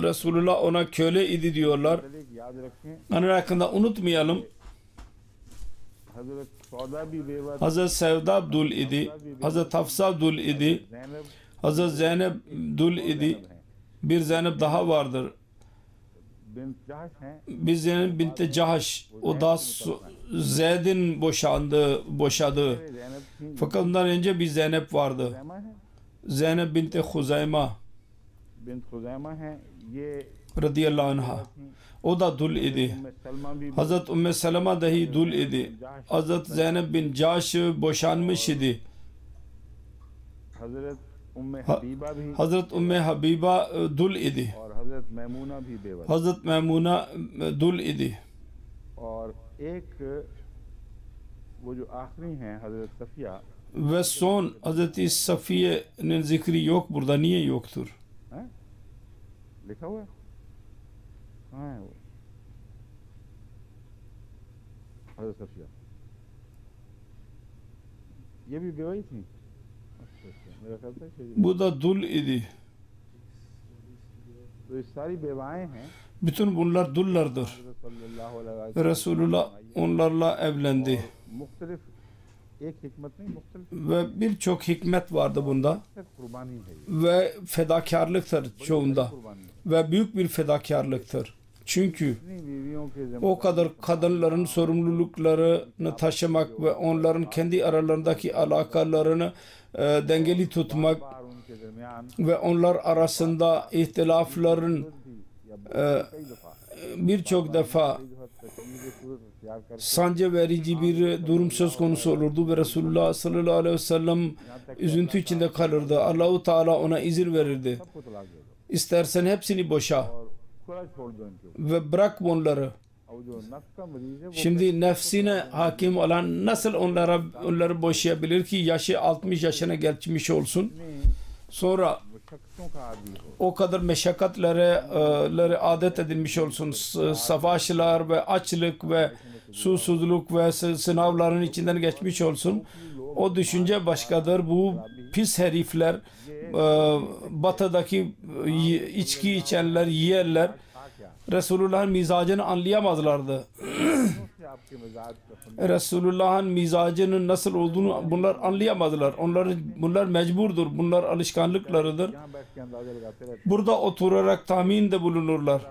Resulullah ona köle idi diyorlar. Onun hakkında unutmayalım. Hazreti Sevda dul idi. Hazreti Hafsa dul idi. Hazreti Zeynep dul idi. Bir Zeynep daha vardır. Bir Zeynep binti Cahaş. O da Zeyd'in boşadı. Fakat ondan önce bir Zeynep vardı. Zeynep binti Huzeyma radıyallahu anha. O da dul idi. Hazreti Ümmü Selema dahi dul idi. Hazreti Zeynep bin Cahaş boşanmış idi. Hazreti Ümmü Habiba dul idi. Hazreti Memuna dul idi. Ve son Hazreti Safiye'nin zikri yok burada. Niye yoktur? Bu da dul idi. Bütün bunlar dullardır. Resulullah onlarla evlendi. Ve birçok hikmet vardı bunda. Ve fedakarlıktır çoğunda. Ve büyük bir fedakarlıktır. Çünkü अपनी बीवियों के जिम्मे o kadar kadınların sorumluluklarını taşımak ve onların kendi aralarındaki alakalarını dengeli tutmak बार उनके दरमियान ve onlar arasında ihtilafların कई दफा birçok defa तकलीफ सूरत इख्तियार कर sancı verici bir durum söz konusu olurdu ve Resulullah sallallahu aleyhi ve sellem üzüntü içinde kalırdı. Allahu Teala ona izin verirdi. सबको तलाक दे दो İstersen hepsini boşa और खुला छोड़ दो इनके ऊपर। ve bırak onları. और जो नफ्स का मरीज है वो Şimdi nefsine hakim olan nasıl onları boşayabilir ki yaşı 60 yaşına geçmiş olsun. Sonra मुशक्क़तों का आदी हो o kadar meşakkatlere adet edilmiş olsun. Savaşlar ve açlık ve susuzluk ve sınavların içinden geçmiş olsun. O düşünce başkadır. Bu pis herifler, batıdaki içki içenler, yiyenler Resulullah'ın mizacını anlayamazlardı. से आपके मिजाज का Resulullah'ın mizacının nasıl olduğunu bunlar anlayamadılar. Bunlar mecburdur. Bunlar alışkanlıklarıdır. यहाँ बैठ के अंदाजा लगाते रहते Burada oturarak tahminde bulunurlar.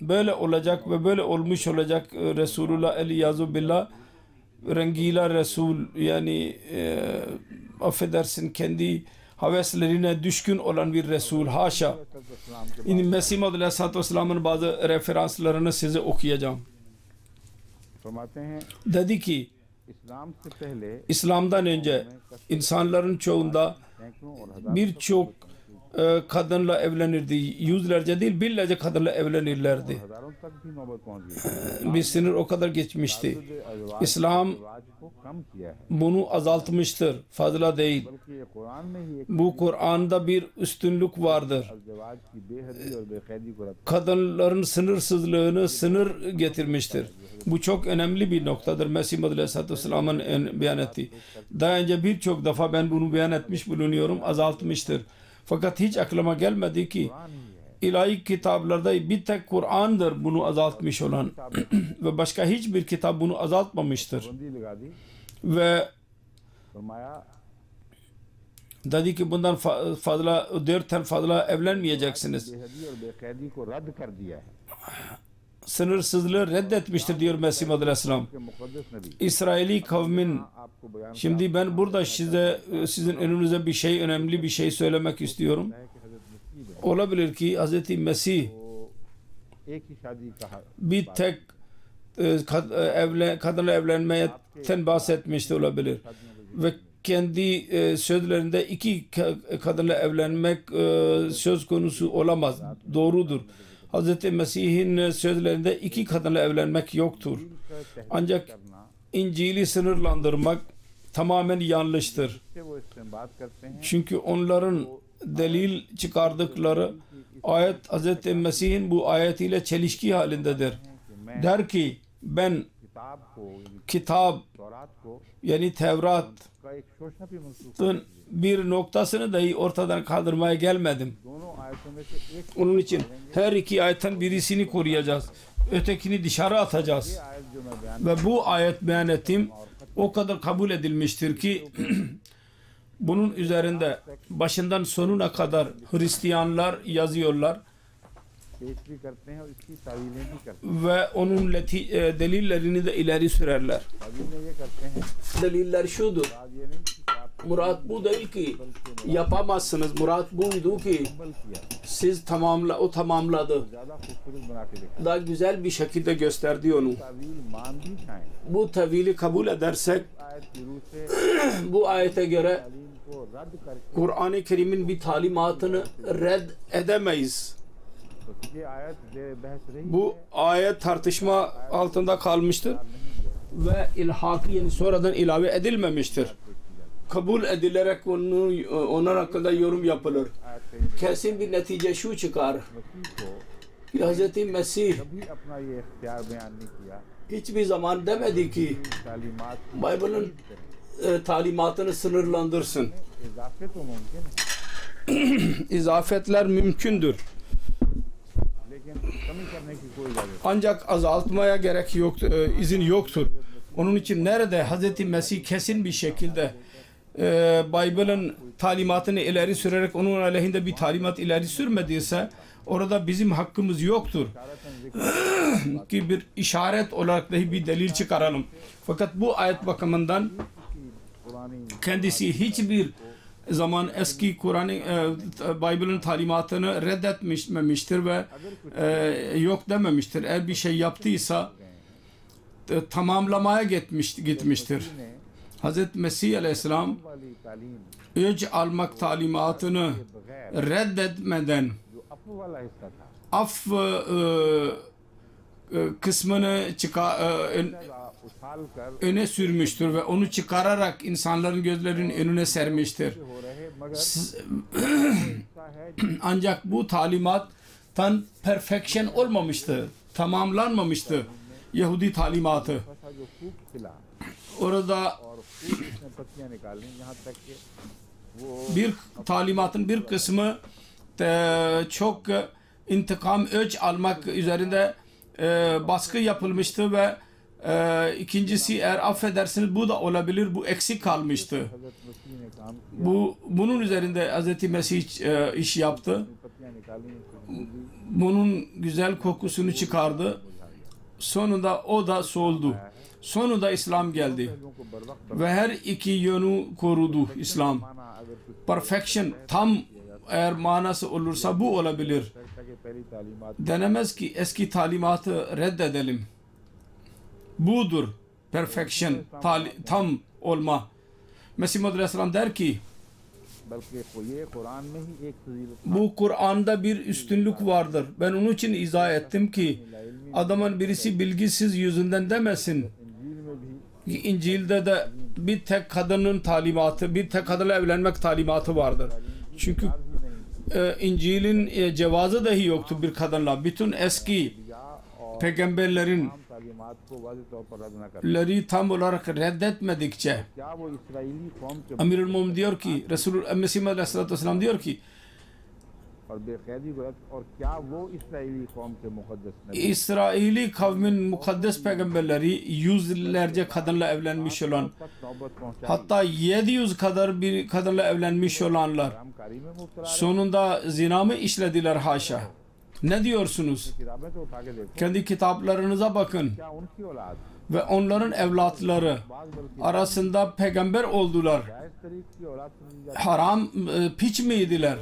Böyle olacak ve böyle olmuş olacak. Resulullah eliyazu billah rengila Resul, yani affedersin, kendi haveslerine düşkün olan bir Resul. Haşa. हैं। Şimdi Mesih Maud Aleyhisselatü Vesselam'ın bazı referanslarını size okuyacağım. फरमाते हैं Dedi ki इस्लाम से पहले İslam'dan önce insanların çoğunda सैकड़ों और हजारों birçok kadınla evlenirdi. Yüzlerce değil, binlerce kadınla evlenirlerdi. हजारों तक भी नौबत पहुंच गई। Bir sınır o kadar geçmişti. अजवाज İslam रिवाज को कम किया है, bunu azaltmıştır. Fazla değil. बल्कि ये कुरान में ही एक Bu Kur'an'da bir üstünlük vardır. अजवाज की बेहदी और बेकैदी को रद्द Kadınların sınırsızlığını sınır getirmiştir. Bu çok önemli bir noktadır. Mesih Maud Aleyhisselatü Vesselam'ın beyan ettiği. Daha önce birçok defa ben bunu beyan etmiş bulunuyorum. Azaltmıştır. Fakat hiç aklıma gelmedi ki ilahi kitaplarda bir tek Kur'an'dır bunu azaltmış olan ve başka hiçbir kitap bunu azaltmamıştır. बंदी लगा दी। Ve फरमाया dedi ki bundan fazla, 4'ten fazla evlenmeyeceksiniz. बेहदी और बेकैदी को रद्द कर दिया है Sınırsızlığı reddetmiştir diyor Mesih Maud Aleyhisselam. कि मुक़द्दस नबी İsraili kavmin, आपको बयान şimdi ben burada sizin önünüze bir şey, önemli bir şey söylemek istiyorum. है कि हज़रत मसीह Olabilir ki Hz. Mesih को एक ही शादी कहा bir tek kadınla evlenmekten bahsetmişti olabilir. Ve kendi sözlerinde iki kadınla evlenmek söz konusu olamaz. Doğrudur. Hz. Mesih'in sözlerinde iki kadınla evlenmek yoktur. Ancak İncil'i sınırlandırmak tamamen yanlıştır. से वो इस्तेमाल करते हैं Çünkü onların delil çıkardıkları ayet Hz. Mesih'in bu ayetiyle çelişki halindedir. Der ki ben किताब को यानी kitap, तौरात को yani Tevrat'ın का एक शोषा भी मंसूख bir noktasını dahi ortadan kaldırmaya gelmedim. दोनों आयतों में से एक Onun için her iki ayetten birisini koruyacağız. Ötekini dışarı atacağız. आयत जो मैं बयान Ve bu ayet beyan ettim o kadar kabul edilmiştir ki bunun üzerinde başından sonuna kadar Hristiyanlar yazıyorlar पेश भी करते हैं और इसकी तावीलें भी करते हैं। ve onun delillerini de ileri sürerler. तावीलें ये करते हैं, Deliller şudur. बात ये नहीं कि आप Murat bu değil ki yapamazsınız. Murat buydu ki अमल किया siz o tamamladı. ज़्यादा खूबसूरत बना के देखा। Daha güzel bir şekilde gösterdi onu. तावील मान भी खाएं, Bu tevili kabul edersek आयत की रूह से bu ayete göre तालीम को रद्द करके Kur'an-ı Kerim'in bir talimatını red edemeyiz. तो ये आयत बहस रही Bu ayet tartışma altında kalmıştır ve ilhaki, yani sonradan ilave edilmemiştir. Kabul edilerek onun hakkında yorum yapılır. आयत से Kesin bir netice şu çıkar. मसीह को Hz. Mesih कभी अपना ये इख्तियार बयान नहीं किया hiçbir zaman demedi ki तालीमात Bible'ın talimatını sınırlandırsın. इजाफे तो मुमकिन है İzafetler mümkündür. लेकिन कमी करने की कोई इजाजत Ancak azaltmaya gerek yoktur, izin yoktur. Onun için nerede Hz. Mesih kesin bir şekilde Bible'ın talimatını ileri sürerek onun aleyhinde bir talimat ileri sürmediyse Orada bizim hakkımız yoktur ki bir işaret olarak dahi bir delil çıkaralım. Fakat bu ayet bakımından kendisi hiçbir zaman eski Kur'an-ı Bible'ın talimatını reddetmemiştir ve yok dememiştir. Eğer bir şey yaptıysa tamamlamaya gitmiştir. Hz. Mesih Aleyhisselam öc almak talimatını reddetmeden af kısmını öne sürmüştür ve onu çıkararak insanların gözlerinin önüne sermiştir. Ancak bu talimattan perfection olmamıştı, tamamlanmamıştı Yahudi talimatı. Orada bir talimatın bir kısmı çok intikam, öç almak üzerinde baskı yapılmıştı ve ikincisi eğer affedersiniz bu da olabilir, bu eksik kalmıştı. Bunun üzerinde Hz. Mesih iş yaptı. Bunun güzel kokusunu çıkardı. Sonunda o da soldu. Sonunda İslam geldi. Ve her iki yönü korudu İslam. Perfection, tam eğer manası olursa bu olabilir. Denemez ki eski talimatı reddedelim. Budur perfection, tam olma. Mesih Muhammed Aleyhisselam der ki bu Kur'an'da bir üstünlük vardır. Ben onun için izah ettim ki adamın birisi bilgisiz yüzünden demesin. İncil'de de bir tek kadının talimatı, bir tek kadınla evlenmek talimatı vardır. Çünkü İncil'in cevazı dahi yoktu bir kadınla. Bütün eski peygamberlerin tam olarak reddetmedikçe Amirul Mu'min diyor ki Resulullah Mesih Aleyhisselatü Vesselam diyor ki İsraili kavmin mukaddes peygamberleri yüzlerce kadınla evlenmiş olan, hatta 700 kadar bir kadınla evlenmiş olanlar sonunda zina mı işlediler haşa? Ne diyorsunuz? Kendi kitaplarınıza bakın ve onların evlatları arasında peygamber oldular. Haram piç miydiler?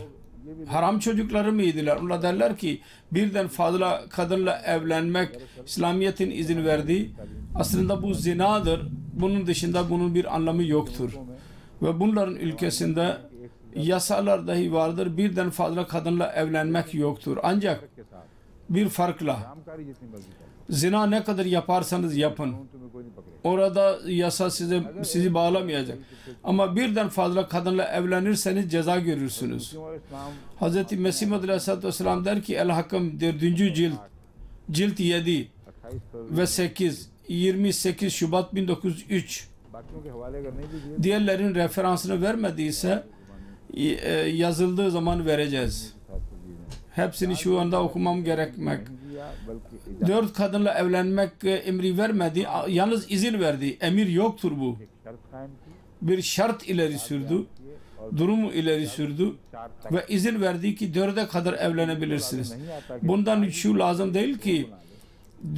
Haram çocukları mıydılar? Onlar derler ki birden fazla kadınla evlenmek İslamiyet'in izin verdiği. Aslında bu zinadır. Bunun dışında bunun bir anlamı yoktur. Ve bunların ülkesinde yasalar dahi vardır. Birden fazla kadınla evlenmek yoktur. Ancak bir farkla zina ne kadar yaparsanız yapın. Orada yasa sizi bağlamayacak. Ama birden fazla kadınla evlenirseniz ceza görürsünüz. Hz. Mesih Aleyhisselatü Vesselam der ki El-Hakam 4. cilt 7 ve 8 28 Şubat 1903. Diğerlerin referansını vermediyse yazıldığı zaman vereceğiz. Hepsini şu anda okumam gerekmek. 4 kadınla evlenmek emri vermedi. Yalnız izin verdi. Emir yoktur bu. Bir şart ileri sürdü. Durumu ileri sürdü. Ve izin verdi ki 4'e kadar evlenebilirsiniz. Bundan şu lazım değil ki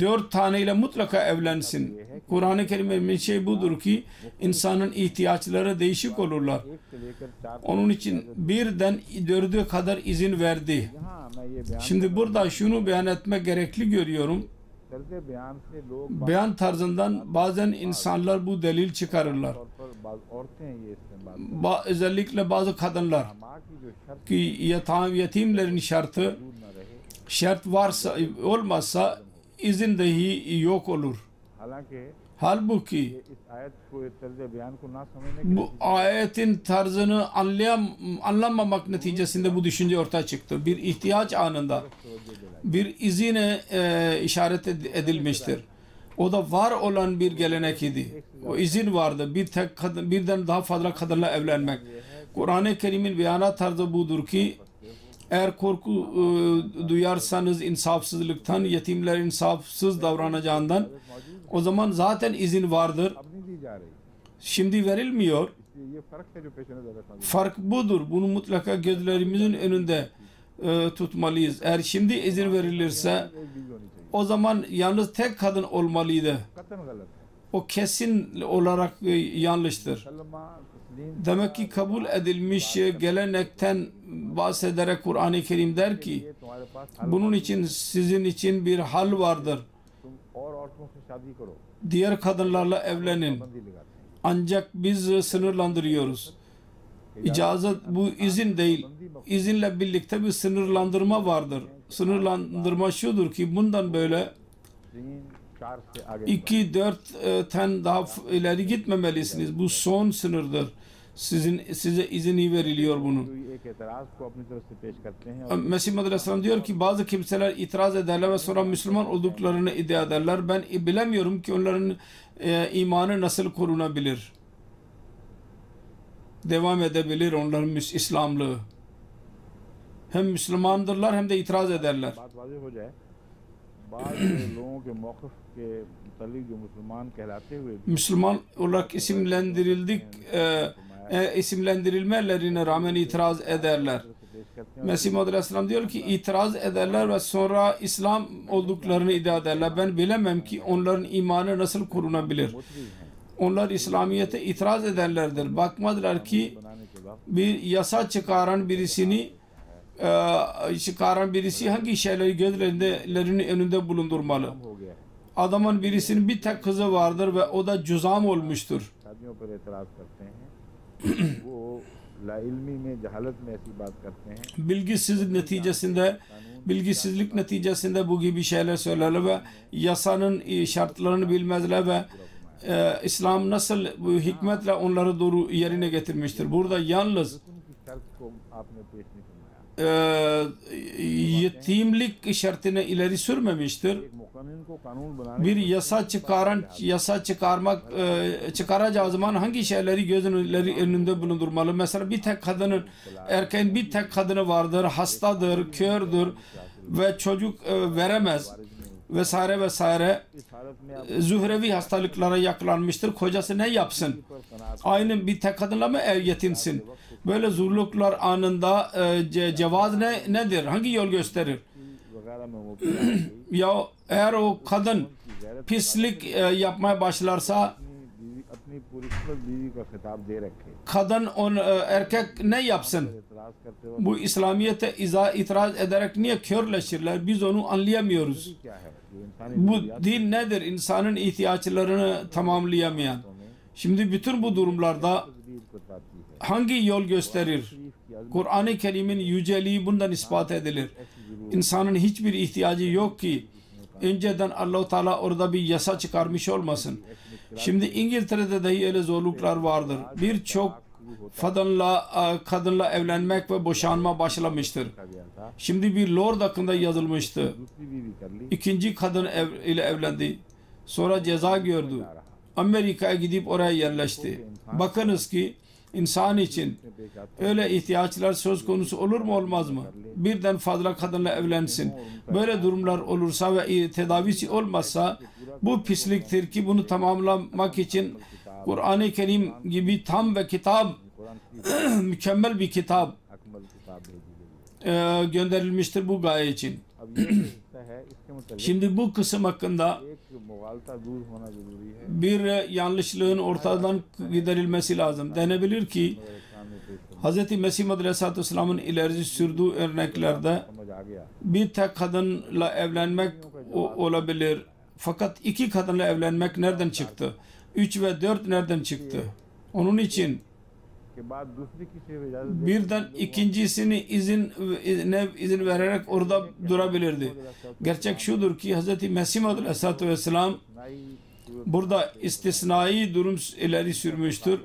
4 taneyle mutlaka evlensin. Kur'an-ı Kerim'in bir şey budur ki insanın ihtiyaçları değişik olurlar. Onun için birden 4'e kadar izin verdi. Şimdi burada şunu beyan etmek gerekli görüyorum. Beyan tarzından bazen insanlar bu delil çıkarırlar. Özellikle bazı kadınlar ki yetimlerin şart varsa olmazsa izin dahi yok olur. Halbuki bu ayetin tarzını anlamamak neticesinde bu düşünce ortaya çıktı. Bir ihtiyaç anında bir izine işaret edilmiştir. O da var olan bir gelenek idi. O izin vardı. Birden daha fazla kadınla evlenmek. Kur'an-ı Kerim'in beyanat tarzı budur ki eğer korku duyarsanız insafsızlıktan, yetimler insafsız davranacağından o zaman zaten izin vardır. Şimdi verilmiyor. Fark budur. Bunu mutlaka gözlerimizin önünde tutmalıyız. Eğer şimdi izin verilirse o zaman yalnız tek kadın olmalıydı. O kesin olarak yanlıştır. Demek ki kabul edilmiş gelenekten bahsederek Kur'an-ı Kerim der ki bunun için sizin için bir hal vardır. Diğer kadınlarla evlenin. Ancak biz sınırlandırıyoruz. İcazet bu izin değil. İzinle birlikte bir sınırlandırma vardır. Sınırlandırma şudur ki bundan böyle 2-4'ten daha ileri gitmemelisiniz. Bu son sınırdır. Size izini veriliyor bunun. Mesih Aleyhisselam diyor ki bazı kimseler itiraz ederler ve sonra Müslüman olduklarını iddia ederler. Ben bilemiyorum ki onların imanı nasıl korunabilir. Devam edebilir onların İslamlığı. Hem Müslümandırlar hem de itiraz ederler. Müslüman olarak isimlendirilmelerine rağmen itiraz ederler. Mesih Aleyhisselam diyor ki itiraz ederler ve sonra İslam olduklarını iddia ederler. Ben bilemem ki onların imanı nasıl korunabilir. Onlar İslamiyet'e itiraz ederlerdir. Bakmadılar ki bir yasa çıkaran birisi hangi şeyleri gözlerinin önünde bulundurmalı. Adamın birisinin bir tek kızı vardır ve o da cüzam olmuştur. Bilgisizlik neticesinde bu gibi şeyler söylerler ve yasanın şartlarını bilmezler ve İslam nasıl bu hikmetle onları doğru yerine getirmiştir. Burada yalnız yetimlik şartını ileri sürmemiştir. Bir yasa çıkaracağı zaman hangi şeyleri gözün önünde bulundurmalı? Mesela erkeğin bir tek kadını vardır, hastadır, kördür ve çocuk veremez vesaire vesaire. Zuhrevi hastalıklara yakalanmıştır. Kocası ne yapsın? Aynı bir tek kadınla mı yetinsin? Böyle zorluklar anında cevaz nedir? Hangi yol gösterir? Ya eğer o kadın pislik yapmaya başlarsa kadın erkek ne yapsın? Bu İslamiyet'e itiraz ederek niye körleşirler? Biz onu anlayamıyoruz. Bu din nedir? İnsanın ihtiyaçlarını tamamlayamayan. Şimdi bütün bu durumlarda hangi yol gösterir? Kur'an-ı Kerim'in yüceliği bundan ispat edilir. İnsanın hiçbir ihtiyacı yok ki önceden Allah-u Teala orada bir yasa çıkarmış olmasın. Şimdi İngiltere'de dahi öyle zorluklar vardır. Birçok kadınla evlenmek ve boşanma başlamıştır. Şimdi bir lord hakkında yazılmıştı. İkinci kadın ile evlendi. Sonra ceza gördü. Amerika'ya gidip oraya yerleşti. Bakınız ki insan için öyle ihtiyaçlar söz konusu olur mu olmaz mı? Birden fazla kadınla evlensin. Böyle durumlar olursa ve tedavisi olmazsa bu pisliktir ki bunu tamamlamak için Kur'an-ı Kerim gibi tam ve mükemmel bir kitap gönderilmiştir bu gaye için. Şimdi bu kısım hakkında bir yanlışlığın ortadan giderilmesi lazım. Denebilir ki Hz. Mesih Aleyhisselam'ın ileri sürdüğü örneklerde bir tek kadınla evlenmek olabilir. Fakat iki kadınla evlenmek nereden çıktı? 3 ve 4 nereden çıktı? Onun için birden ikincisini izin vererek orada durabilirdi. Gerçek şudur ki Hz. Mesih Aleyhisselatü Vesselam burada istisnai durum ileri sürmüştür.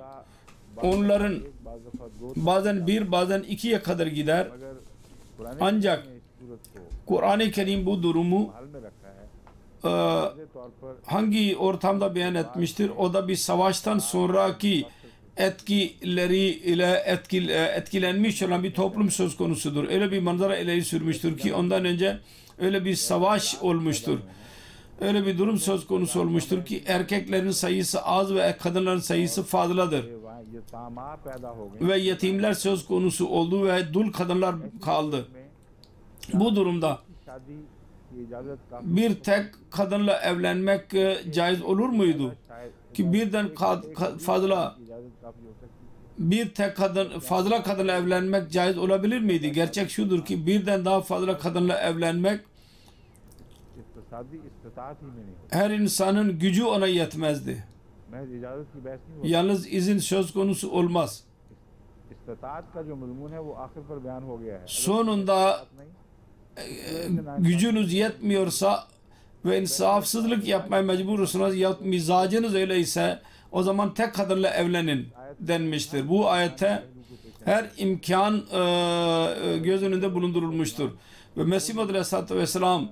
Onların bazen bir bazen ikiye kadar gider. Ancak Kur'an-ı Kerim bu durumu hangi ortamda beyan etmiştir? O da bir savaştan sonraki etkileriyle etkilenmiş olan bir toplum söz konusudur. Öyle bir manzara ileri sürmüştür ki ondan önce öyle bir savaş olmuştur. Öyle bir durum söz konusu olmuştur ki erkeklerin sayısı az ve kadınların sayısı fazladır. Ve yetimler söz konusu oldu ve dul kadınlar kaldı. Bu durumda शादी की इजाजत का bir tek kadınla evlenmek caiz olur muydu? Ki birden fazla इजाजत काफी हो सकती bir tek kadın fazla kadınla evlenmek caiz olabilir miydi? Gerçek şudur ki birden daha fazla kadınla evlenmek इस्तादी इस्तात ही में नहीं her insanın gücü ona yetmezdi. महज इजाजत की बहस नहीं होती Yalnız izin söz konusu olmaz. इस्तात का जो मजमून है वो आखिर पर बयान हो गया है Sonunda gücünüz yetmiyorsa ve insafsızlık yapmaya mecbursunuz ya mizacınız öyleyse o zaman tek kadınla evlenin denmiştir. Bu ayette her imkan göz önünde bulundurulmuştur. Ve Mesih Muhammed Aleyhisselatü Vesselam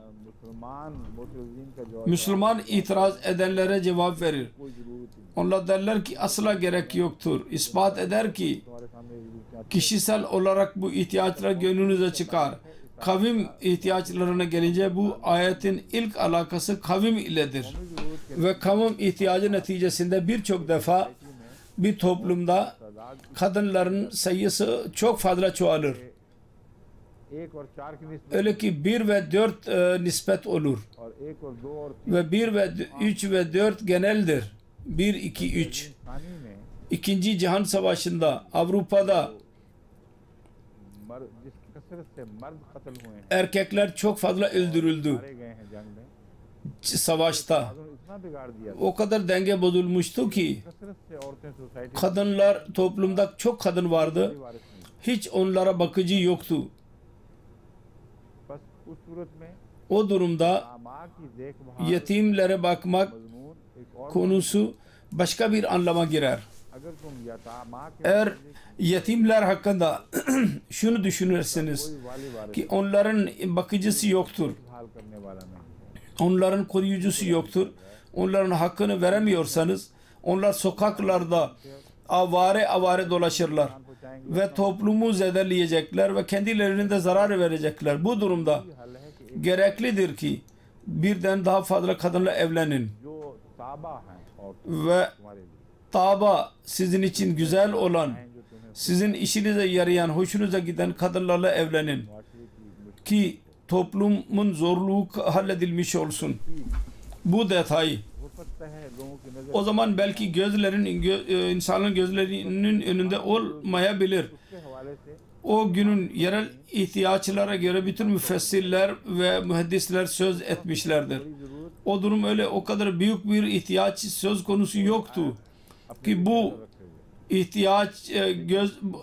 मुसलमान मुतरजीन का जवाब Müslüman itiraz edenlere cevap verir. कोई जरूरत ही Onlar derler ki asla gerek yoktur. İspat eder ki तुम्हारे सामने ये जरूरत kişisel olarak bu ihtiyaçlar gönlünüze çıkar. Kavim ihtiyaçlarına gelince bu ayetin ilk alakası kavim iledir. Ve kavim ihtiyacı neticesinde birçok defa bir toplumda kadınların sayısı çok fazla çoğalır. एक और चार की निस्बत Öyle ki 1 ve 4 nispet olur. और एक और दो और Ve 1 ve 3 ve 4 geneldir. 1, 2, 3. पानी में İkinci Cihan Savaşı'nda Avrupa'da जिस कसरत से मर्द कत्ल हुए हैं erkekler çok fazla öldürüldü मारे गए हैं जंग में savaşta. उन्होंने इतना बिगाड़ दिया O kadar denge bozulmuştu ki कसरत से औरतें society kadınlar toplumda çok kadın vardı. वारिस नहीं Hiç onlara bakıcı yoktu. बस उस सूरत में O durumda माँ की देखभाल yetimlere bakmak मजमून एक और konusu başka bir anlama girer. अगर तुम या माँ के Eğer yetimler hakkında şunu düşünürseniz कोई वाली वारिस ki onların bakıcısı yoktur. हाल करने वाला नहीं Onların koruyucusu yoktur. Onların hakkını veremiyorsanız onlar sokaklarda avare dolaşırlar ve toplumu zedeleyecekler ve kendilerine de zarar verecekler. Bu durumda हल है कि gereklidir ki birden daha fazla kadınla evlenin जो ताबा हैं और ve तुम्हारे लिए taba sizin için güzel olan, जो तुम्हें sizin işinize yarayan, hoşunuza giden kadınlarla evlenin मुआशरे की ki toplumun zorluğu halledilmiş olsun. Bu detay हो सकता है लोगों की नजर o zaman belki insanların gözlerinin önünde olmayabilir. के हवाले से O günün yerel ihtiyaçlara göre bütün müfessirler ve mühendisler söz etmişlerdir. O durum öyle o kadar büyük bir ihtiyaç söz konusu yoktu ki bu ihtiyaç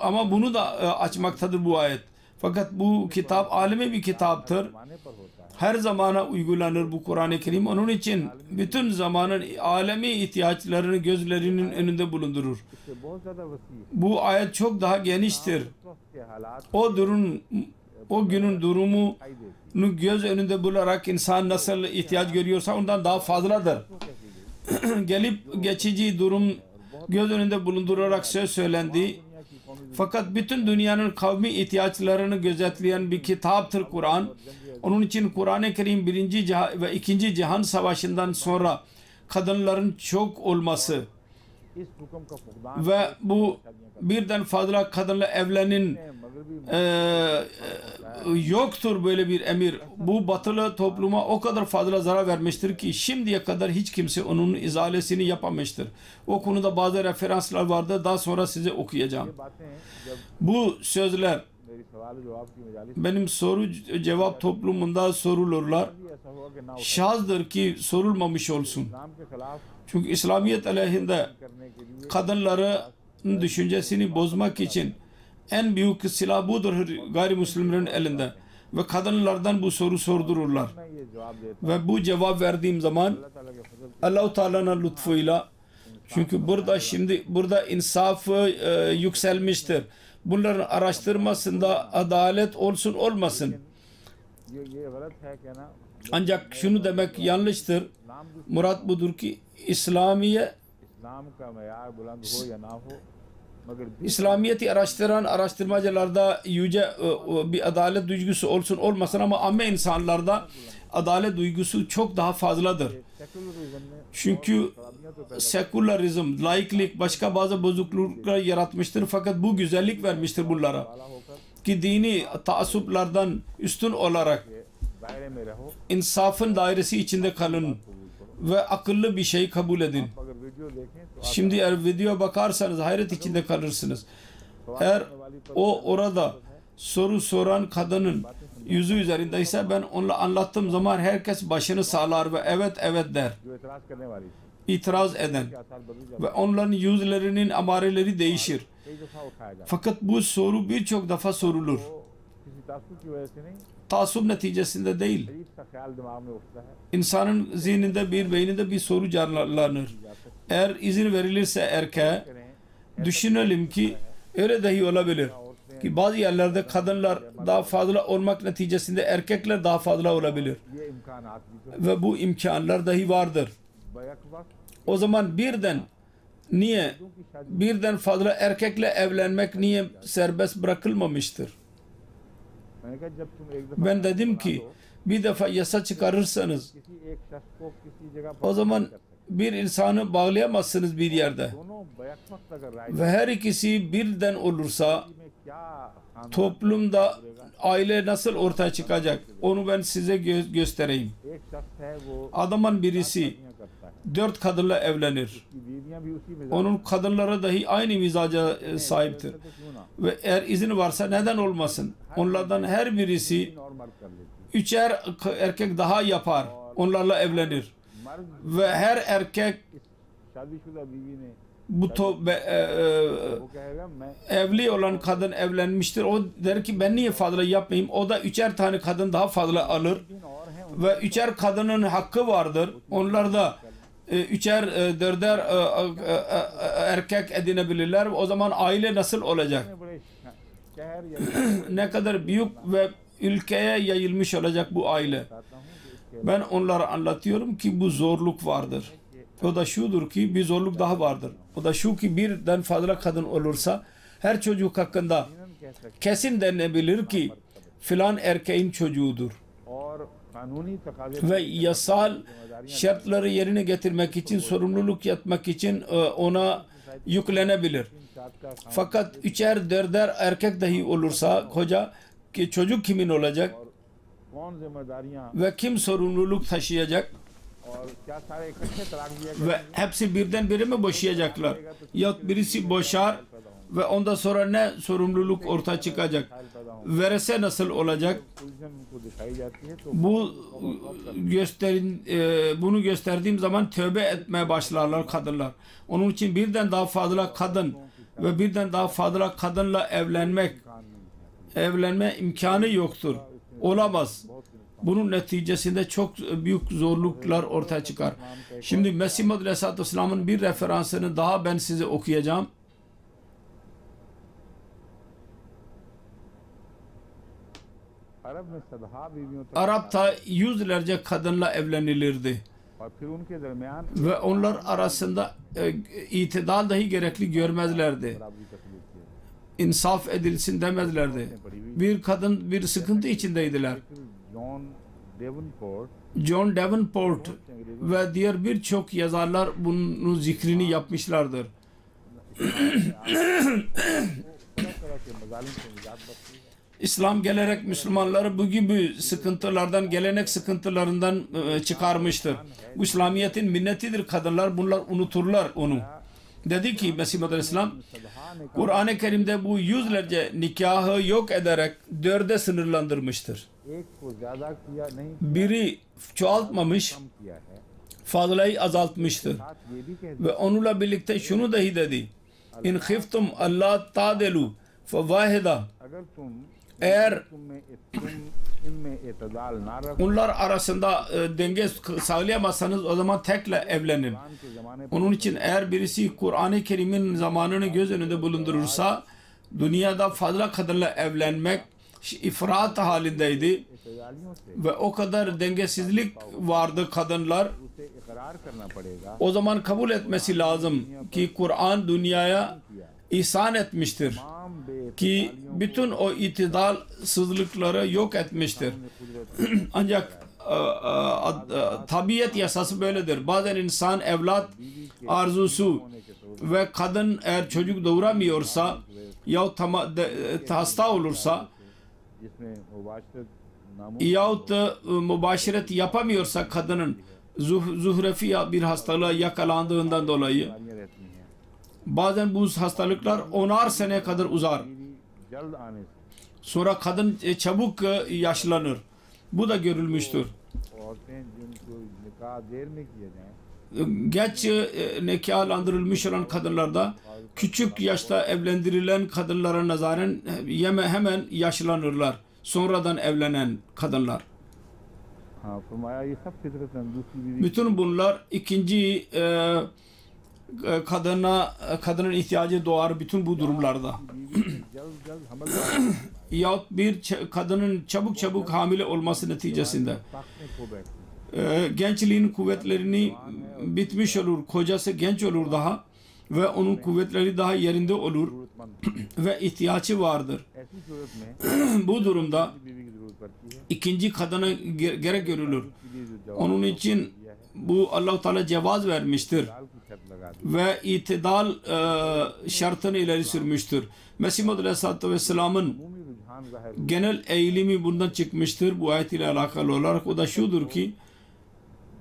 ama bunu da açmaktadır bu ayet. Fakat bu kitap alemi bir kitaptır. माने पर होता है Her zamana uygulanır bu Kur'an-ı Kerim. Onun için bütün zamanın alemi ihtiyaçlarını gözlerinin önünde bulundurur. इससे बहुत ज्यादा वसी है Bu ayet çok daha geniştir. उस वक्त के हालात O günün durumunu दिखाई देती göz önünde bularak insan nasıl ihtiyaç görüyorsa ondan daha fazladır. Gelip geçici durum göz önünde bulundurarak söz söylendi. दुनिया की कौमी Fakat bütün dünyanın kavmi ihtiyaçlarını gözetleyen bir kitaptır Kur'an. Onun için Kur'an-ı Kerim 1. ve 2. Cihan Savaşı'ndan sonra kadınların çok olması इस हुक्म का फुकदान ve bu birden fazla kadınla evlenin मगरबी yoktur böyle bir emir. Bu batılı topluma o kadar fazla zarar vermiştir ki şimdiye kadar hiç kimse onun izalesini yapamamıştır. O konuda bazı referanslar vardı. Daha sonra size okuyacağım. बातें जब Bu sözler मेरी सवाल जवाब की मजालिस benim soru cevap toplumunda sorulurlar. ऐसा होगा कि ना Şazdır ki sorulmamış olsun. इस्लाम के खिलाफ Çünkü İslamiyet aleyhinde करने के लिए kadınların düşüncesini bozmak için en büyük silah budur gayrimüslimlerin elinde. Ve kadınlardan bu soru sordururlar. मैं ये जवाब देता Ve bu cevap verdiğim zaman अल्लाह ताला के फजल Allah-u Teala'nın lütfuyla, çünkü burada insaf yükselmiştir. Bunların araştırmasında adalet olsun olmasın. ये गलत है कहना Ancak şunu demek yanlıştır. इस्लाम की Murat budur ki İslamiye, इस्लाम का मयार बुलंद हो या ना हो मगर दिल İslamiyet'i araştıran araştırmacılarda yüce bir adalet duygusu olsun olmasın ama amme insanlarda adalet duygusu çok daha fazladır. Secularism में Çünkü खराबियां तो sekülerizm, laiklik başka bazı bozukluklar yaratmıştır fakat bu güzellik vermiştir bunlara. पैदा होकर ki dini taassuplardan üstün olarak दायरे में रहो। insafın dairesi içinde kalın ve akıllı bir şey kabul edin. अगर वीडियो देखें तो Şimdi eğer video bakarsanız hayret içinde kalırsınız. Eğer o orada soru soran kadının yüzü üzerindeyse ben onunla anlattığım zaman herkes başını sağlar ve evet evet der. जो एतराज करने वाली थी İtiraz eden आसार बदल जाते ve onların yüzlerinin amareleri değişir. कई दफा उठाया जाता Fakat bu soru birçok defa sorulur. तो किसी तासुब की वजह से नहीं, Taassup neticesinde değil. अजीब सा ख्याल दिमाग में उठता है İnsanın zihninde beyninde bir soru canlanır. Eğer izin verilirse erkeğe düşünelim ki öyle dahi olabilir. Ki bazı yerlerde kadınlar daha fazla olmak neticesinde erkekler daha fazla olabilir. ये इम्कानात भी तो Ve bu imkanlar dahi vardır. Back वक्त O zaman birden fazla erkekle evlenmek niye serbest bırakılmamıştır? मैंने कहा जब तुम एक दफा Ben dedim ki bir defa yasa çıkarırsanız किसी एक शख्स को किसी जगह o zaman bir insanı bağlayamazsınız bir yerde. दोनों बैक वक्त अगर राय Ve her ikisi birden olursa में क्या खाना toplumda aile nasıl ortaya çıkacak? Onu ben size göstereyim. एक शख्स है वो Adamın birisi शादियां करता है, 4 kadınla evlenir. की बीवियां भी उसी में Onun kadınları dahi aynı mizaca sahiptir. तो क्यों ना Ve eğer izin varsa neden olmasın? Onlardan her birisi normal कर लेती üçer erkek daha yapar. Onlarla evlenir. मर्द Ve her erkek शादीशुदा बीवी ने bu वो कहेगा मैं evli olan kadın evlenmiştir. O der ki ben niye fazla yapmayayım? O da üçer tane kadın daha fazla alır. तीन और हैं Ve üçer kadının hakkı vardır. Onlar da üçer, dörder erkek edinebilirler. O zaman aile nasıl olacak? उन्हें बड़े शहर या Ne kadar büyük ve ülkeye yayılmış olacak bu aile. बताता हूँ कि Ben onlara anlatıyorum ki bu zorluk vardır. O da şudur ki bir zorluk daha vardır. O da şu ki birden fazla kadın olursa her çocuk hakkında कह सकते kesin denebilir ki filan erkeğin çocuğudur. और कानूनी तकाजे Ve yasal şartları yerine getirmek için, sorumluluk yapmak için ona yüklenebilir. साथ का Fakat üçer dörder erkek dahi olursa koca ki çocuk kimin olacak कौन जिम्मेदारियां ve kim sorumluluk taşıyacak और क्या सारे इकट्ठे तलाक दिया ve hepsi birdenbire mi boşayacaklar? Ya birisi boşar ve ondan sonra ne sorumluluk ortaya çıkacak? Verese nasıl olacak? Position को दिखाई जाती है तो Bu bunu gösterdiğim zaman tövbe etmeye başlarlar kadınlar. Onun için birden daha fazla kadın ve birden daha fazla kadınla evlenme imkanı yoktur. Olamaz. Bunun neticesinde çok büyük zorluklar ortaya çıkar. Şimdi Mesih Muhammed Aleyhisselatü Vesselam'ın bir referansını daha ben size okuyacağım. अरब में सदहा बीवियों तक Arap'ta yüzlerce kadınla evlenilirdi. और फिर उनके दरमियान Ve onlar arasında itidal dahi gerekli görmezlerdi. बराबरी तकलीफ थी। İnsaf edilsin demezlerdi. Bir kadın bir sıkıntı içindeydiler. John Davenport John Davenport ve diğer birçok yazarlar bunun zikrini yapmışlardır. तरह तरह के मजालिम से निजात बख्शी है। İslam gelerek Müslümanları bu gibi sıkıntılardan, gelenek sıkıntılarından çıkarmıştır. Bu İslamiyet'in minnetidir kadınlar. Bunlar unuturlar onu. Dedi ki Mesih Muhammed Aleyhisselam, Kur'an-ı Kerim'de bu yüzlerce nikahı yok ederek 4'e sınırlandırmıştır. एक को ज्यादा किया नहीं Biri çoğaltmamış, कम किया है। fazlayı azaltmıştır. साथ ये भी कह दिया Ve onunla birlikte şunu dahi dedi. İn khiftum Allah ta'delu fevahida. अगर तुम Eğer तुम इनमें एतदाल ना रखो onlar arasında denge sağlayamazsanız o zaman tekle evlenin. के जमाने Onun için eğer birisi Kur'an-ı Kerim'in zamanını göz önünde bulundurursa dünyada fazla kadınla evlenmek ifrat halindeydi एतदालियों से ve o kadar dengesizlik vardı kadınlar. उसे इकरार करना पड़ेगा O zaman kabul etmesi lazım ki Kur'an dünyaya ihsan etmiştir. तमाम Ki bütün o itidalsızlıkları yok etmiştir. Ancak tabiat yasası böyledir. Bazen insan evlat arzusu ve kadın eğer çocuk doğuramıyorsa yahut hasta olursa जिसमें मुबाशरत yahut mübaşiret yapamıyorsa kadının zuhrefi bir hastalığa yakalandığından dolayı बीमारियां रहती हैं, bazen bu hastalıklar 10'ar sene kadar uzar. मेरी जल्द आने से Sonra kadın çabuk yaşlanır. Bu da görülmüştür. औरतें जिनको निकाह देर में किए जाएं, Geç nikahlandırılmış olan kadınlarda küçük yaşta evlendirilen kadınlara nazaran hemen yaşlanırlar. Sonradan evlenen kadınlar. हाँ फरमाया ये सब फितरतन दूसरी बीवी Bütün bunlar ikinci kadının ihtiyacı doğar bütün bu durumlarda. बीवी जल्द जल्द हमल Yahut bir kadının çabuk hamile olması neticesinde ताकतें खो बैठती gençliğin kuvvetlerini bitmiş olur. Kocası genç olur daha ve onun kuvvetleri daha yerinde olur जरूरतमंद ve ihtiyacı vardır. ऐसी सूरत में Bu durumda बीवी की जरूरत पड़ती है, ikinci kadına gerek görülür. इसलिए जो जवाब Onun için bu Allah-u Teala cevaz vermiştir दाल की शर्त लगा दी, ve itidal şartını ileri sürmüştür. Mesih Muhammed Aleyhisselatü Vesselam'ın umumi रुझान जाहिर genel eğilimi bundan çıkmıştır bu ayet ile alakalı olarak. O da şudur ki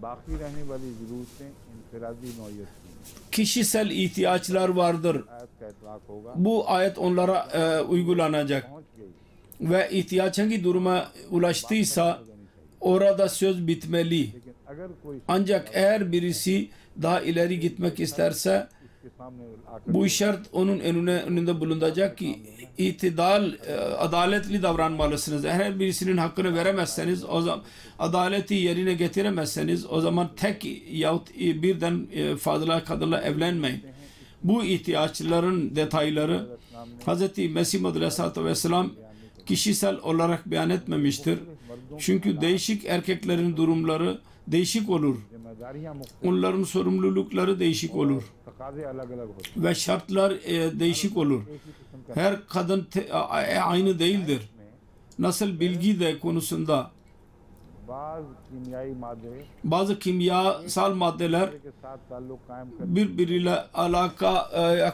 बाकी रहने वाली जरूरतें इनफरादी नौयत की kişisel ihtiyaçlar vardır. आयत का इतलाक होगा, Bu ayet onlara uygulanacak पहुंच गई, ve ihtiyaç hangi duruma ulaştıysa orada söz bitmeli. लेकिन अगर कोई Ancak eğer birisi daha ileri gitmek isterse इसके सामने आकर bu şart onun önünde bulunacak ki itidal, adaletli davranmalısınız. Eğer birisinin hakkını veremezseniz, o zaman adaleti yerine getiremezseniz o zaman tek yahut birden fazla kadınla evlenmeyin. Bu ihtiyaçların detayları Hz. Mesih Muhammed Aleyhisselatü Vesselam kişisel olarak beyan etmemiştir. Çünkü değişik erkeklerin durumları değişik olur. जिम्मेदारियां मुख्तलिफ, Onların sorumlulukları değişik olur. तकाजे अलग अलग होते Ve şartlar değişik olur. हैं, एक ही किस्म का Her kadın aynı değildir. Nasıl bilgi de konusunda बाज कीमियाई मादे bazı kimyasal maddeler के साथ ताल्लुक कायम करने birbiriyle alaka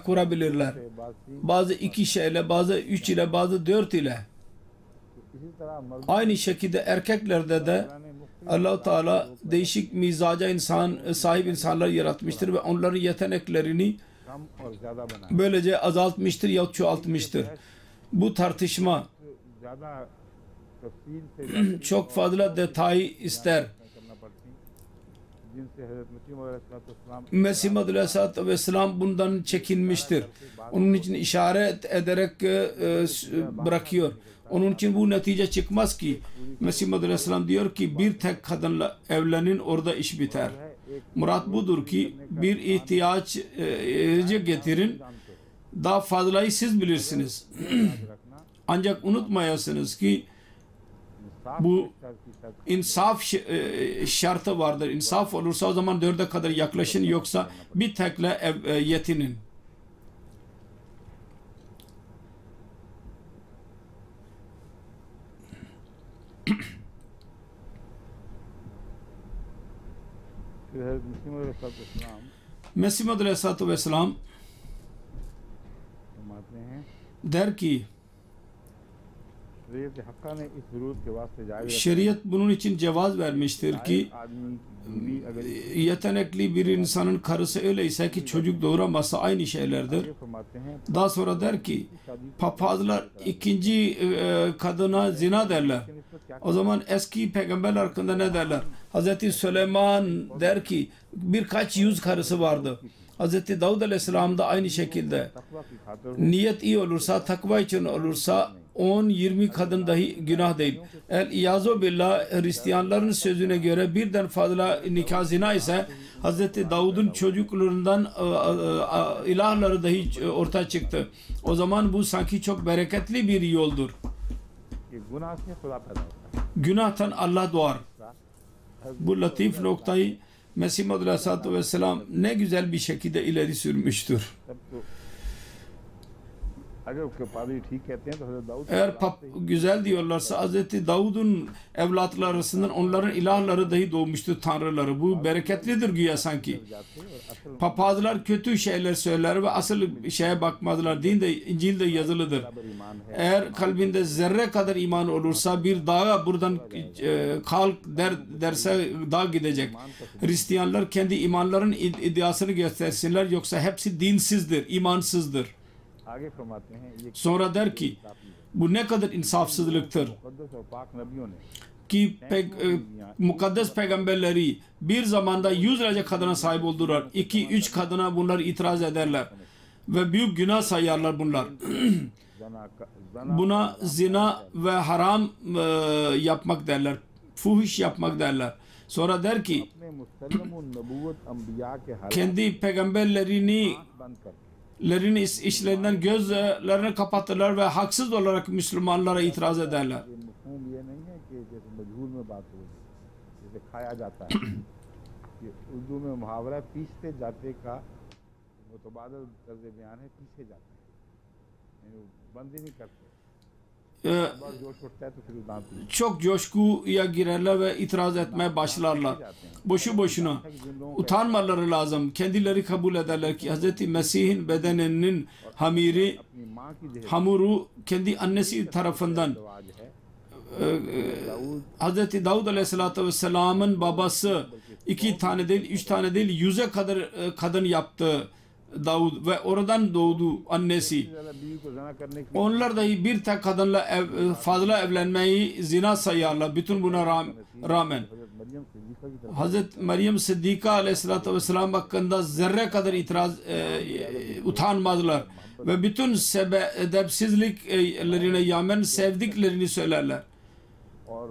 kurabilirler. से बातचीत, Bazı 2 şeyle, bazı 3 ile, bazı 4 ile. इसी तरह मर्द Aynı şekilde erkeklerde de ने मुख्तलिफ Allah-u Teala değişik mizaca sahip insanlar yaratmıştır ve onların yeteneklerini कम और ज्यादा बनाए, böylece azaltmıştır ya çoğaltmıştır. Bu tartışma ज्यादा तफसील से çok fazla detay ister. करना पड़ती, जिनसे हजरत मसीह अलैहिस्सलाम Mesih Muhammed Aleyhisselatü Vesselam bundan çekinmiştir. Onun için işaret ederek bırakıyor. Onun için bu netice çıkmaz ki Mesih Muhammed Aleyhisselam diyor ki bir tek kadınla evlenin, orada iş biter. Murat budur ki bir ihtiyacı getirin, daha fazlayı siz bilirsiniz. रखना, Ancak unutmayasınız ki इंसाफ bu की शर्त insaf şartı vardır. İnsaf olursa o zaman 4'e kadar yaklaşın, yoksa bir tekle yetinin. फिर हजरत मसीह अलैहिस्सलाम Mesih Muhammed Aleyhisselatü Vesselam फरमाते हैं, der ki शरीयत हक्का ने इस जरूरत के वास्ते जायज şeriat bunun için cevaz vermiştir ki आदमी बीवी अगर yetenekli bir insanın karısı öyleyse ki çocuk doğuramazsa aynı şeylerdir. ये फरमाते हैं Daha sonra der ki papazlar ikinci kadına zina derler. O zaman eski peygamberler hakkında ne derler? Hazreti Süleyman der ki birkaç yüz karısı vardı. Hazreti Davud Aleyhisselam da aynı şekilde. तकवा की खातिर Niyet iyi olursa, takva için olursa 10-20 kadın dahi günah değil. El-İyazu billah, Hristiyanların sözüne göre birden fazla nikah zina ise Hazreti Davud'un çocuklarından ilahları dahi ortaya çıktı. O zaman bu sanki çok bereketli bir yoldur. कि गुनाह से खुदा पैदा होता है। Günahtan Allah doğar. Bu latif noktayı Mesih Muhammed Aleyhisselatü Vesselam ne güzel bir şekilde ileri sürmüştür. तब तो अगर उसके पादरी ठीक कहते हैं तो हज़रत Dawood Eğer güzel diyorlarsa Hazreti Davud'un evlatları arasından onların ilahları dahi doğmuştu, tanrıları. Bu bereketlidir güya sanki. Papazlar kötü şeyler söyler ve asıl şeye bakmadılar. Din de İncil'de yazılıdır. Eğer kalbinde zerre kadar iman olursa bir dağa buradan kalk derse dağ gidecek. Hristiyanlar kendi imanların iddiasını göstersinler, yoksa hepsi dinsizdir, imansızdır. आगे फरमाते हैं ये Sonra der ki bu ne kadar insafsızlıktır मुकद्दस और पाक नबियों ने ki mukaddes peygamberleri bir zamanda 100 kadına sahip oldular. 2-3 kadına bunlar itiraz ederler ve büyük günah sayarlar bunlar. Buna zina ve haram yapmak derler, fuhuş yapmak derler. Sonra der ki अपने मुसल्लम नबूवत अंबिया के हालात kendi peygamberlerini बंद कर işlerinden gözlerini kapatırlar ve haksız olarak Müslümanlara itiraz ederler. ये मफहूम ये नहीं है कि जैसे मजहूर में बात हो जैसे खाया जाता है कि उर्दू में मुहावरा पीसते जाते का मुतबादल तर्ज बयान है, पीछे जाते हैं यानी वो बंद ही नहीं करते, बार जोश उठता है तो फिर दांत पीसते Çok coşkuya girerler ve itiraz etmeye başlarlar. Boşu boşuna. Utanmaları lazım. Kendileri kabul ederler ki Hz. Mesih'in bedeninin hamiri, अपनी माँ की देह hamuru kendi annesi tarafından है Hz. Davud Aleyhisselatü Vesselam'ın babası 2 tane değil, 3 tane değil, 100'e kadar kadın yaptı Davud ve oradan doğdu annesi. बीवी को जना करने की Onlar dahi bir tek kadınla fazla evlenmeyi zina sayarlar. Bütün buna rağmen Maryam सिद्दीक़ा की तरफ Hazreti Meryem Sıddika Aleyhisselatü Vesselam hakkında zerre kadar utanmazlar ve bütün edepsizliklerine rağmen sevdiklerini söylerler. और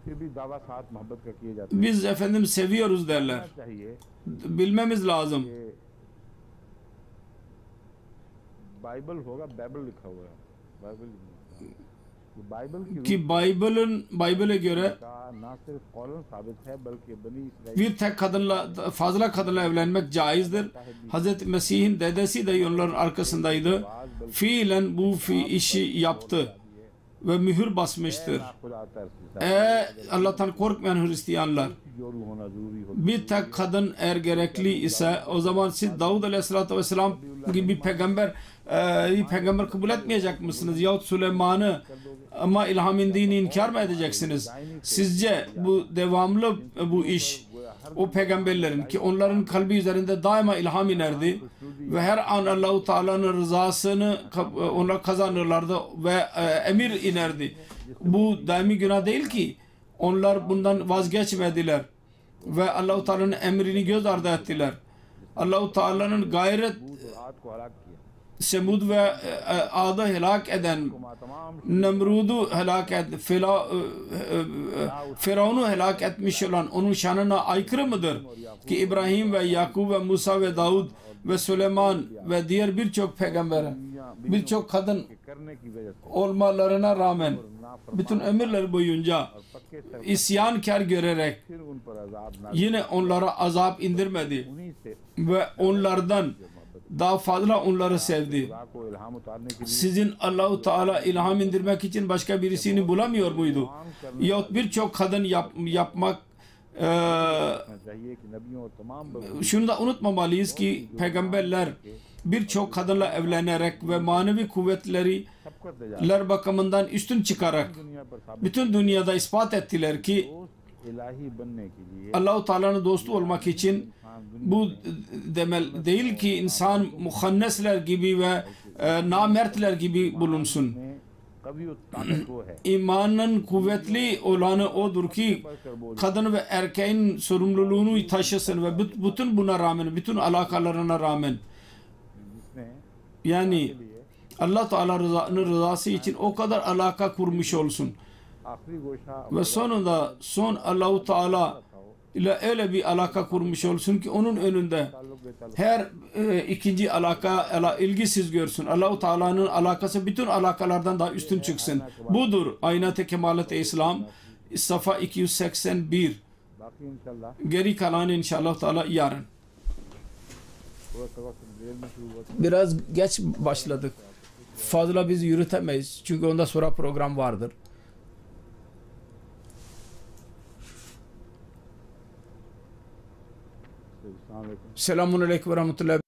फिर भी दावा साथ मोहब्बत का किए जाते हैं। Biz efendim seviyoruz derler. चाहिए Bilmemiz lazım. कि बाइबल होगा, बाइबल लिखा हुआ है, बाइबल बाइबल की Ki Bible'e göre का ना सिर्फ कौलन साबित है बल्कि बनी Israel bir tek kadınla fazla kadınla evlenmek caizdir. Hazreti Mesih'in dedesi de onların arkasındaydı. Fiilen bu işi yaptı ve mühür basmıştır. खुदा तरस Allah'tan korkmayan Hristiyanlar, जोरू होना जरूरी होता bir tek kadın eğer gerekli ise o zaman siz Davud Aleyhisselatü Vesselam gibi bir peygamber kabul etmeyecek misiniz? Yahut Süleyman'ı ama ilham indiğini inkar mı edeceksiniz? Sizce bu devamlı bu iş o peygamberlerin ki onların kalbi üzerinde daima ilham inerdi ve her an Allah-u Teala'nın rızasını onlar kazanırlardı ve emir inerdi. Bu daimi günah değil ki. Onlar bundan vazgeçmediler ve Allah-u Teala'nın emrini göz ardı ettiler. Allah-u Teala'nın gayret आद को हलाक किया Semud ve Ad'ı helak eden, तमाम Nemrud'u helak et, Firavun'u helak etmiş olan onun şanına aykırı mıdır? Ki İbrahim ve Yakub ve Musa ve Davud ve Süleyman ve diğer birçok peygamber, birçok kadın करने की वजह से olmalarına rağmen bütün ömürleri boyunca पक्के sir isyankar görerek फिर उन पर अजाब ना yine onlara azap indirmedi उन्हीं से ve onlardan daha fazla onları sevdi. खुदा को इल्हाम उतारने के लिए Sizin Allah-u Teala ilham indirmek için başka birisini bulamıyor muydu? Yahut birçok kadın yapmak चाहिए कि नबियों और तमाम şunu da unutmamalıyız ki peygamberler birçok kadınla evlenerek ve manevi kuvvetleri सबको ler bakımından üstün çıkarak दुनिया पर साबित bütün dünyada ispat ettiler ki दोस्त इलाही बनने के लिए Allah-u Teala'nın dostu olmak için bu demel değil ki insan muhannesler gibi ve namertler gibi bulunsun. में कभी ताकत वो है İmanın kuvvetli olanı odur ki kadın ve erkeğin sorumluluğunu taşısın ve bütün buna rağmen, bütün alakalarına rağmen जिसने yani Allah Teala'nın rızası için o kadar alaka kurmuş olsun. आखिरी गोशा Ve sonunda Allah-u Teala ile öyle bir alaka kurmuş olsun ki onun önünde her ikinci alaka ilgisiz görsün. Allah-u Teala'nın alakası bütün alakalardan daha üstün çıksın. Budur Aynat-ı Kemalat-ı İslam Safa 281. बाकी इंशाल्लाह Geri kalanı inşallah Teala yarın. थोड़ा सा वक्त देर में शुरू हुआ Biraz geç başladık. fazla biz yürütemeyiz. Çünkü ondan sonra program vardır. Selamun Aleyküm ve Rahmetullahi